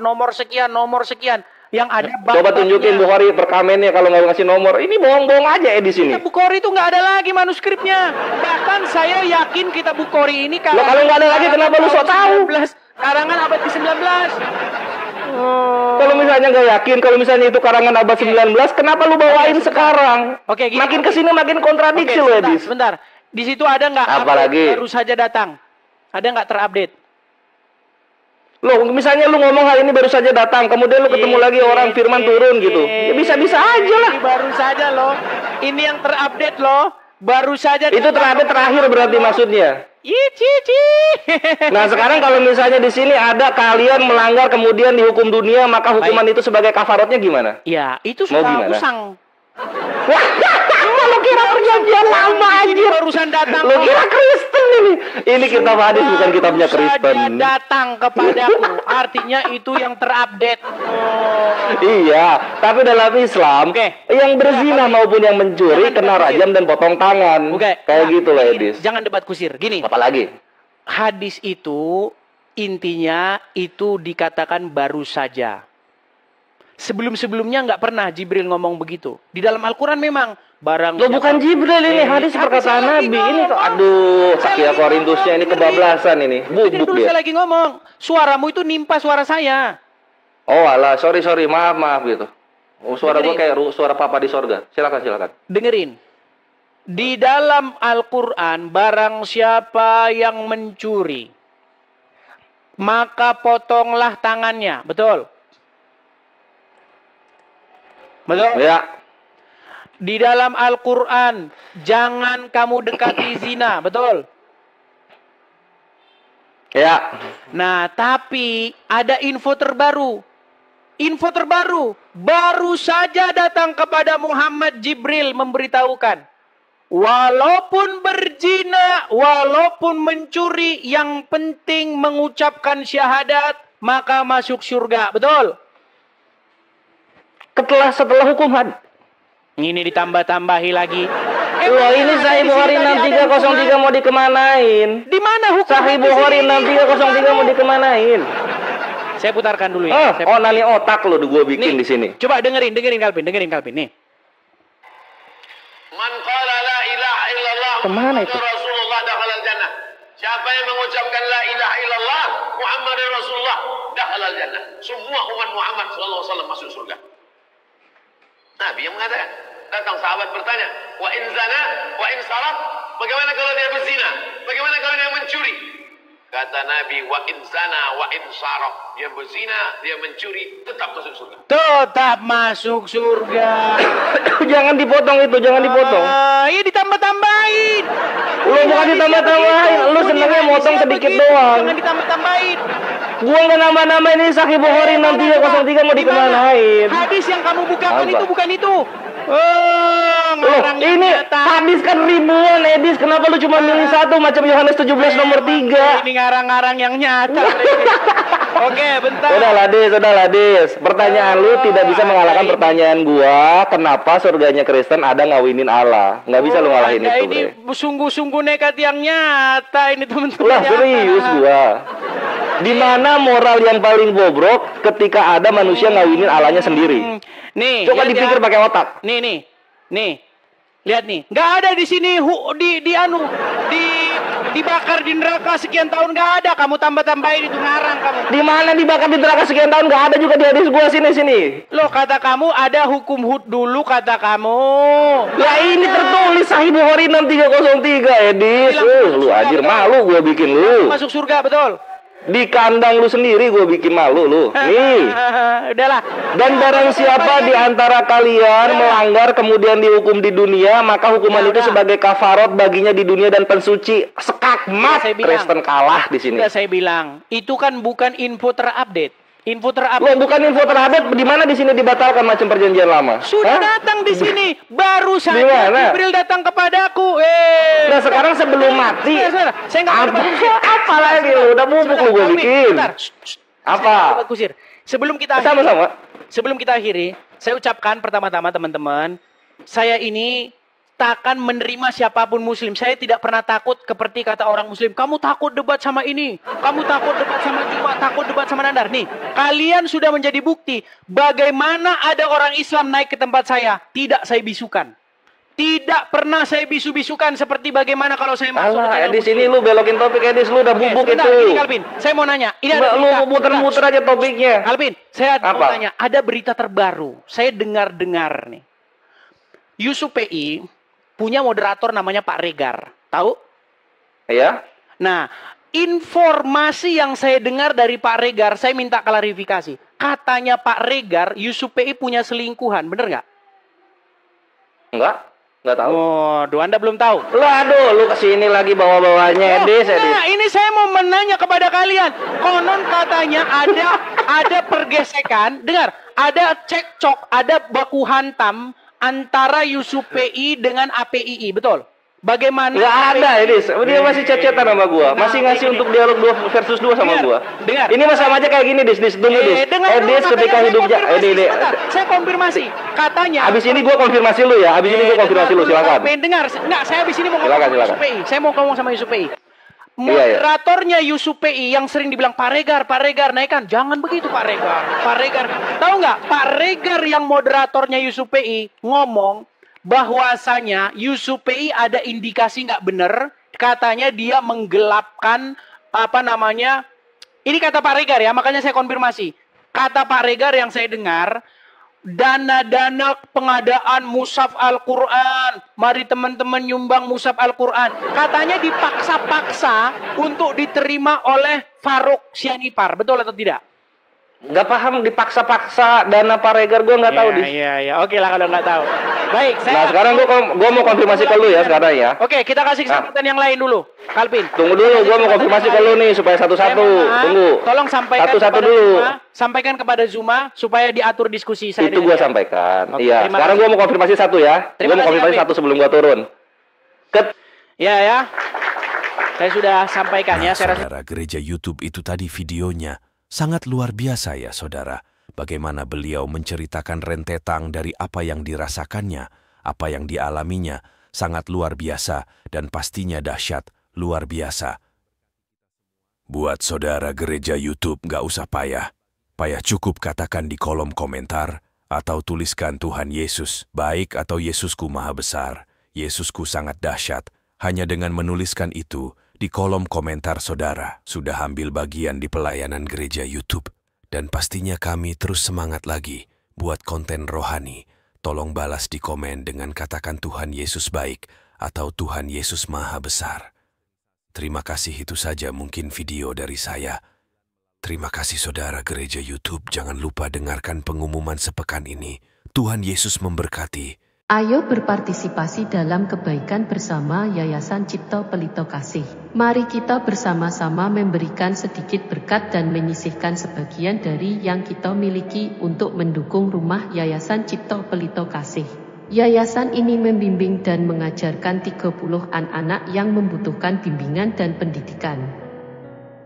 S2: sekian. Yang ada
S6: coba tunjukin Bukhari perkamennya kalau nggak kasih nomor. Ini bohong-bohong aja di sini.
S2: Kitab Bukhari itu nggak ada lagi manuskripnya. Bahkan saya yakin kitab Bukhari ini
S6: kalau nggak ada lagi kenapa lu sok tahu?
S2: Karangan abad ke-19.
S6: Kalau misalnya nggak yakin, kalau misalnya itu karangan abad 19, kenapa lu bawain sekarang? Makin kesini makin kontradiksi lu, Edis.
S2: Sebentar. Di situ ada nggak?
S6: Apalagi?
S2: Baru saja datang. Ada nggak terupdate?
S6: Loh, misalnya lu ngomong hal ini baru saja datang, kemudian lu ketemu lagi orang firman turun gitu. Ya bisa-bisa aja lah.
S2: Ini baru saja loh. Ini yang terupdate loh. Baru saja.
S6: Itu terupdate terakhir berarti maksudnya. Nah sekarang kalau misalnya di sini ada kalian melanggar kemudian dihukum dunia, maka hukuman itu sebagai kafaratnya gimana?
S2: Ya, itu sudah usang.
S6: Lu kira perjanjian lama anjir.
S2: Barusan datang.
S6: Lu kira Kristen ini. Ini kitab hadis bukan kitabnya Kristen.
S2: Datang kepadaku. Artinya itu yang terupdate.
S6: Iya, tapi dalam Islam yang berzina maupun yang mencuri kena rajam dan potong tangan. Kayak gitu loh, Edis.
S2: Jangan debat kusir. Gini.
S6: Apalagi?
S2: Hadis itu intinya itu dikatakan baru saja. Sebelum-sebelumnya nggak pernah Jibril ngomong begitu. Di dalam Al-Quran memang barang.
S6: Loh bukan Jibril ini, hadis perkataan Nabi. Ini kok aduh, Takia Korintusnya ini kebablasan ini. Bubuk dia.
S2: Saya lagi ngomong, suaramu itu nimpa suara saya.
S6: Oh alah, sorry, maaf gitu. Oh, suara gue kayak suara papa di sorga. Silakan.
S2: Dengerin. Di dalam Al-Quran, barang siapa yang mencuri, maka potonglah tangannya. Betul? Betul?
S6: Ya.
S2: Di dalam Al-Quran, jangan kamu dekati zina. Betul?
S6: Ya.
S2: Nah, tapi ada info terbaru. Info terbaru. Baru saja datang kepada Muhammad Jibril memberitahukan. Walaupun berzina, walaupun mencuri, yang penting mengucapkan syahadat, maka masuk surga. Betul?
S6: Setelah hukum had.
S2: Ini ditambah-tambahi lagi.
S6: Wah, ini Sahih Bukhari 6303 mau dikemanain?
S2: Di mana hukum
S6: Sahih
S2: hadis
S6: Bukhari
S2: ini?
S6: 6303 mau dikemanain?
S2: Saya putarkan dulu ya.
S6: Oh, nani otak lo gue bikin
S2: Nih,
S6: di sini.
S2: Coba dengerin Kalvin nih.
S5: Man qala la ilaha illallah
S6: Kemana itu?
S5: Muhammadur Rasulullah dakhalal jannah. Siapa yang mengucapkan la ilaha illallah Muhammadur Rasulullah dakhalal jannah. Semua umat Muhammad sallallahu alaihi wasallam masuk surga. Nabi yang mengatakan. Datang sahabat bertanya, wa in zana, wa in saraf, bagaimana kalau dia berzina? Bagaimana kalau dia mencuri? Kata Nabi, wa in zana, wa in saraf, dia berzina, dia mencuri, tetap masuk surga.
S2: Tetap masuk surga.
S6: Jangan dipotong itu, jangan dipotong.
S2: Iya ditambah-tambahin.
S6: Lu bukan ditambah-tambahin, lu senengnya motong sedikit doang.
S2: Jangan ditambah-tambahin.
S6: Gua nggak nambah-nambah, ini Sahih Bukhari 6303 mau dikemanain?
S2: Hadis yang kamu bukakan
S6: Apa?
S2: itu bukan itu.
S6: Loh, ini hadis kan ribuan, Edis. Kenapa lu cuma milih satu macam Yohanes 17 nomor 3?
S2: Ini ngarang-ngarang yang nyata. Oke, bentar.
S6: Udahlah, Dis. Pertanyaan lu tidak bisa mengalahkan pertanyaan gua. Kenapa surganya Kristen ada ngawinin Allah? Nggak bisa lu ngalahin itu,
S2: Ini
S6: Bre.
S2: sungguh-sungguh nekat yang nyata ini teman-teman.
S6: Lah, serius gua. Di mana moral yang paling bobrok ketika ada manusia ngawinin Allahnya sendiri?
S2: Nih,
S6: Coba
S2: lihat
S6: dipikir
S2: ya.
S6: pakai otak.
S2: Nih. Lihat nih. Nggak ada di sini dibakar di neraka sekian tahun nggak ada. Kamu tambah-tambahin itu ngarang kamu.
S6: Di mana dibakar di neraka sekian tahun? Nggak ada juga di hadis gua sini.
S2: Loh, kata kamu ada hukum hud dulu kata kamu.
S6: Lah ini tertulis Sahih Bukhari 6303, Edis. Lu anjir malu gua bikin lu.
S2: Masuk surga betul.
S6: Di kandang lu sendiri gue bikin malu lu. Nih.
S2: Udahlah.
S6: Dan barang siapa di antara kalian melanggar kemudian dihukum di dunia, maka hukuman itu sebagai kafarat baginya di dunia dan pensuci. Sekakmat. Kristen kalah di sini.
S2: Sudah saya bilang, itu kan bukan info terupdate. Info
S6: Lo
S2: terupdate.
S6: bukan info terupdate, di mana di sini dibatalkan macam perjanjian lama?
S2: Sudah
S6: Hah?
S2: datang di sini. Baru
S6: Di
S2: saja
S6: mana?
S2: Jibril datang kepadaku.
S6: Nah sekarang sebelum mati,
S2: Saya nggak
S6: apa lagi lu? Udah bubuk lu gue bikin.
S2: Bentar.
S6: Apa?
S2: Kusir. Sebelum kita
S6: Sama-sama.
S2: Sebelum kita akhiri, saya ucapkan pertama-tama teman-teman, saya ini takkan menerima siapapun muslim. Saya tidak pernah takut seperti kata orang muslim, kamu takut debat sama ini, kamu takut debat sama Juma, takut debat sama Nandar. Nih, kalian sudah menjadi bukti bagaimana ada orang Islam naik ke tempat saya, tidak saya bisukan. Tidak pernah saya bisu-bisukan seperti bagaimana kalau saya masuk ke channel
S6: Edis
S2: muslim.
S6: ini lu belokin topik, Edis lu udah bubuk
S2: Sebentar,
S6: itu.
S2: Ini Kalvin, saya mau nanya. Ini ada
S6: Lu
S2: berita.
S6: muter-muter aja topiknya.
S2: Kalvin, saya mau
S6: Apa?
S2: tanya. Ada berita terbaru. Saya dengar-dengar nih. Yusuf PI punya moderator namanya Pak Regar. Tahu?
S6: Ya.
S2: Nah, informasi yang saya dengar dari Pak Regar, saya minta klarifikasi. Katanya Pak Regar, Yusuf PI punya selingkuhan. Bener nggak?
S6: Enggak tahu.
S2: Waduh, Anda belum tahu.
S6: Lah aduh, lu kesini lagi bawa-bawanya Edis.
S2: Nah, ini saya mau menanya kepada kalian. Konon katanya ada pergesekan. Dengar, ada cekcok, ada baku hantam antara Yusuf PI dengan APII, betul? Bagaimana?
S6: Nggak ada, Edis. Dia masih chat-chatan sama gua. Masih ngasih untuk dialog 2 versus 2 sama gua.
S2: Dengar.
S6: Ini mah sama aja kayak gini, Dis. Tunggu, Dis.
S2: Dengar dulu,
S6: Edis ketika
S2: makanya
S6: hidupnya
S2: saya konfirmasi.
S6: Edis.
S2: Sebentar, saya konfirmasi. Katanya
S6: Habis ini gua konfirmasi lu ya. Habis ini gua konfirmasi lu, silakan.
S2: Dengar, enggak, saya habis ini mau ngomong
S6: Silakan,
S2: sama Yusuf PI. Saya mau ngomong sama Yusuf PI. Moderatornya Yusuf PI yang sering dibilang Pak Regar naikkan. Jangan begitu Pak Regar. Tahu nggak? Pak Regar yang moderatornya Yusuf PI ngomong bahwasanya Yusuf PI ada indikasi nggak benar. Katanya dia menggelapkan ini kata Pak Regar ya, makanya saya konfirmasi. Kata Pak Regar yang saya dengar, dana-dana pengadaan mushaf Al-Quran. Mari teman-teman nyumbang mushaf Al-Quran. Katanya dipaksa-paksa untuk diterima oleh Faruk Sianipar. Betul atau tidak?
S6: Nggak paham dipaksa-paksa dana Pak Regar, gua nggak tahu, Dis.
S2: Iya. Oke lah kalau nggak tahu. Baik,
S6: Nah, sekarang gua mau konfirmasi ke lu ya sekarang ya.
S2: Oke, kita kasih kesempatan yang lain dulu. Kalvin.
S6: Tunggu dulu, gua mau konfirmasi ke lu nih supaya satu-satu. Tunggu.
S2: Tolong sampaikan
S6: Satu-satu
S2: kepada
S6: dulu.
S2: Zuma, sampaikan kepada Zuma supaya diatur diskusi saya.
S6: Itu
S2: dengan
S6: gua
S2: dia.
S6: sampaikan.
S2: Oke,
S6: Iya,
S2: terima
S6: sekarang
S2: kasih.
S6: gua mau konfirmasi satu ya.
S2: Terima
S6: Gua mau
S2: kasih,
S6: konfirmasi
S2: Kalvin.
S6: satu sebelum gua turun.
S2: Ya. Saya sudah sampaikan ya. Saya rasa
S3: Saudara, gereja YouTube itu tadi videonya sangat luar biasa ya saudara. Bagaimana beliau menceritakan rentetan dari apa yang dirasakannya Apa yang dialaminya sangat luar biasa dan pastinya dahsyat, luar biasa. Buat saudara gereja YouTube nggak usah payah. Payah cukup katakan di kolom komentar atau tuliskan Tuhan Yesus baik atau Yesusku maha besar, Yesusku sangat dahsyat. Hanya dengan menuliskan itu di kolom komentar saudara sudah ambil bagian di pelayanan gereja YouTube. Dan pastinya kami terus semangat lagi buat konten rohani. Tolong balas di komen dengan katakan Tuhan Yesus baik atau Tuhan Yesus maha besar. Terima kasih, itu saja mungkin video dari saya. Terima kasih saudara gereja YouTube, jangan lupa dengarkan pengumuman sepekan ini. Tuhan Yesus memberkati.
S7: Ayo berpartisipasi dalam kebaikan bersama Yayasan Cipto Pelito Kasih. Mari kita bersama-sama memberikan sedikit berkat dan menyisihkan sebagian dari yang kita miliki untuk mendukung rumah Yayasan Cipto Pelito Kasih. Yayasan ini membimbing dan mengajarkan 30-an anak yang membutuhkan bimbingan dan pendidikan.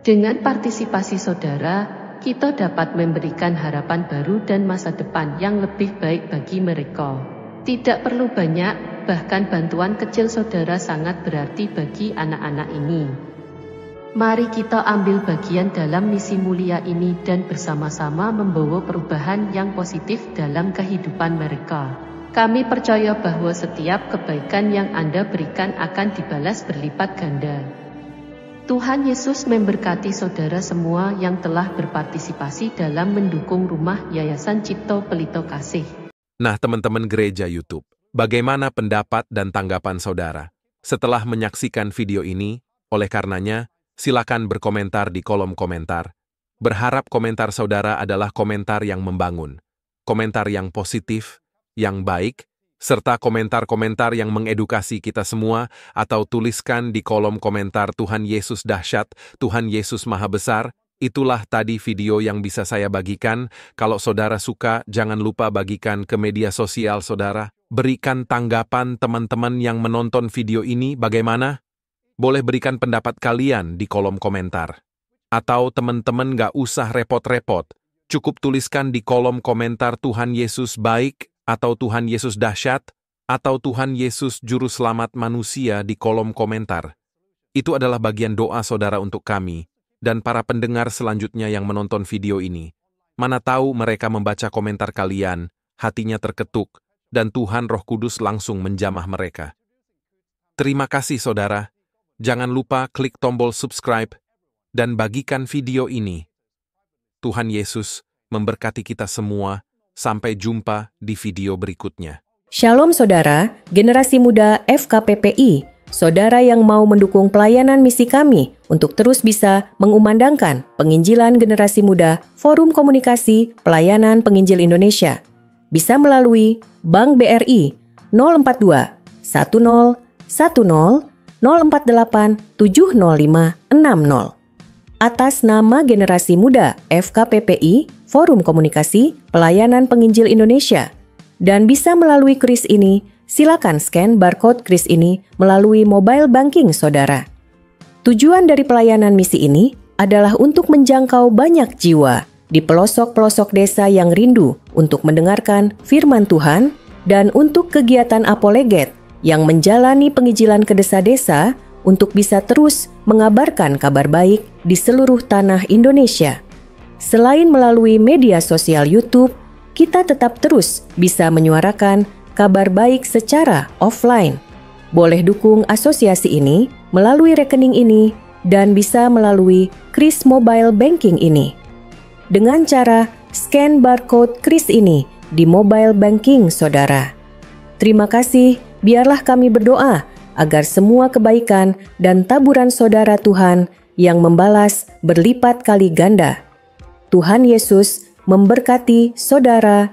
S7: Dengan partisipasi saudara, kita dapat memberikan harapan baru dan masa depan yang lebih baik bagi mereka. Tidak perlu banyak, bahkan bantuan kecil saudara sangat berarti bagi anak-anak ini. Mari kita ambil bagian dalam misi mulia ini dan bersama-sama membawa perubahan yang positif dalam kehidupan mereka. Kami percaya bahwa setiap kebaikan yang Anda berikan akan dibalas berlipat ganda. Tuhan Yesus memberkati saudara semua yang telah berpartisipasi dalam mendukung rumah Yayasan Cipto Pelito Kasih.
S8: Nah, teman-teman gereja YouTube, bagaimana pendapat dan tanggapan saudara? Setelah menyaksikan video ini, oleh karenanya, silakan berkomentar di kolom komentar. Berharap komentar saudara adalah komentar yang membangun, komentar yang positif, yang baik, serta komentar-komentar yang mengedukasi kita semua, atau tuliskan di kolom komentar Tuhan Yesus dahsyat, Tuhan Yesus maha besar. Itulah tadi video yang bisa saya bagikan. Kalau saudara suka, jangan lupa bagikan ke media sosial saudara. Berikan tanggapan teman-teman yang menonton video ini bagaimana? Boleh berikan pendapat kalian di kolom komentar. Atau teman-teman gak usah repot-repot. Cukup tuliskan di kolom komentar Tuhan Yesus baik, atau Tuhan Yesus dahsyat, atau Tuhan Yesus juru selamat manusia di kolom komentar. Itu adalah bagian doa saudara untuk kami dan para pendengar selanjutnya yang menonton video ini. Mana tahu mereka membaca komentar kalian, hatinya terketuk, dan Tuhan Roh Kudus langsung menjamah mereka. Terima kasih saudara. Jangan lupa klik tombol subscribe dan bagikan video ini. Tuhan Yesus memberkati kita semua. Sampai jumpa di video berikutnya.
S9: Shalom saudara, generasi muda FKPPI. Saudara yang mau mendukung pelayanan misi kami untuk terus bisa mengumandangkan penginjilan generasi muda Forum Komunikasi Pelayanan Penginjil Indonesia. Bisa melalui Bank BRI 042 10 10 048 705 60. Atas nama generasi muda FKPPI, Forum Komunikasi Pelayanan Penginjil Indonesia. Dan bisa melalui kris ini, silakan scan barcode kris ini melalui mobile banking saudara. Tujuan dari pelayanan misi ini adalah untuk menjangkau banyak jiwa di pelosok-pelosok desa yang rindu untuk mendengarkan firman Tuhan dan untuk kegiatan apoleget yang menjalani penginjilan ke desa-desa untuk bisa terus mengabarkan kabar baik di seluruh tanah Indonesia. Selain melalui media sosial YouTube, kita tetap terus bisa menyuarakan kabar baik secara offline. Boleh dukung asosiasi ini melalui rekening ini dan bisa melalui kris mobile banking ini. Dengan cara scan barcode kris ini di mobile banking saudara. Terima kasih, biarlah kami berdoa agar semua kebaikan dan taburan saudara Tuhan yang membalas berlipat kali ganda. Tuhan Yesus memberkati saudara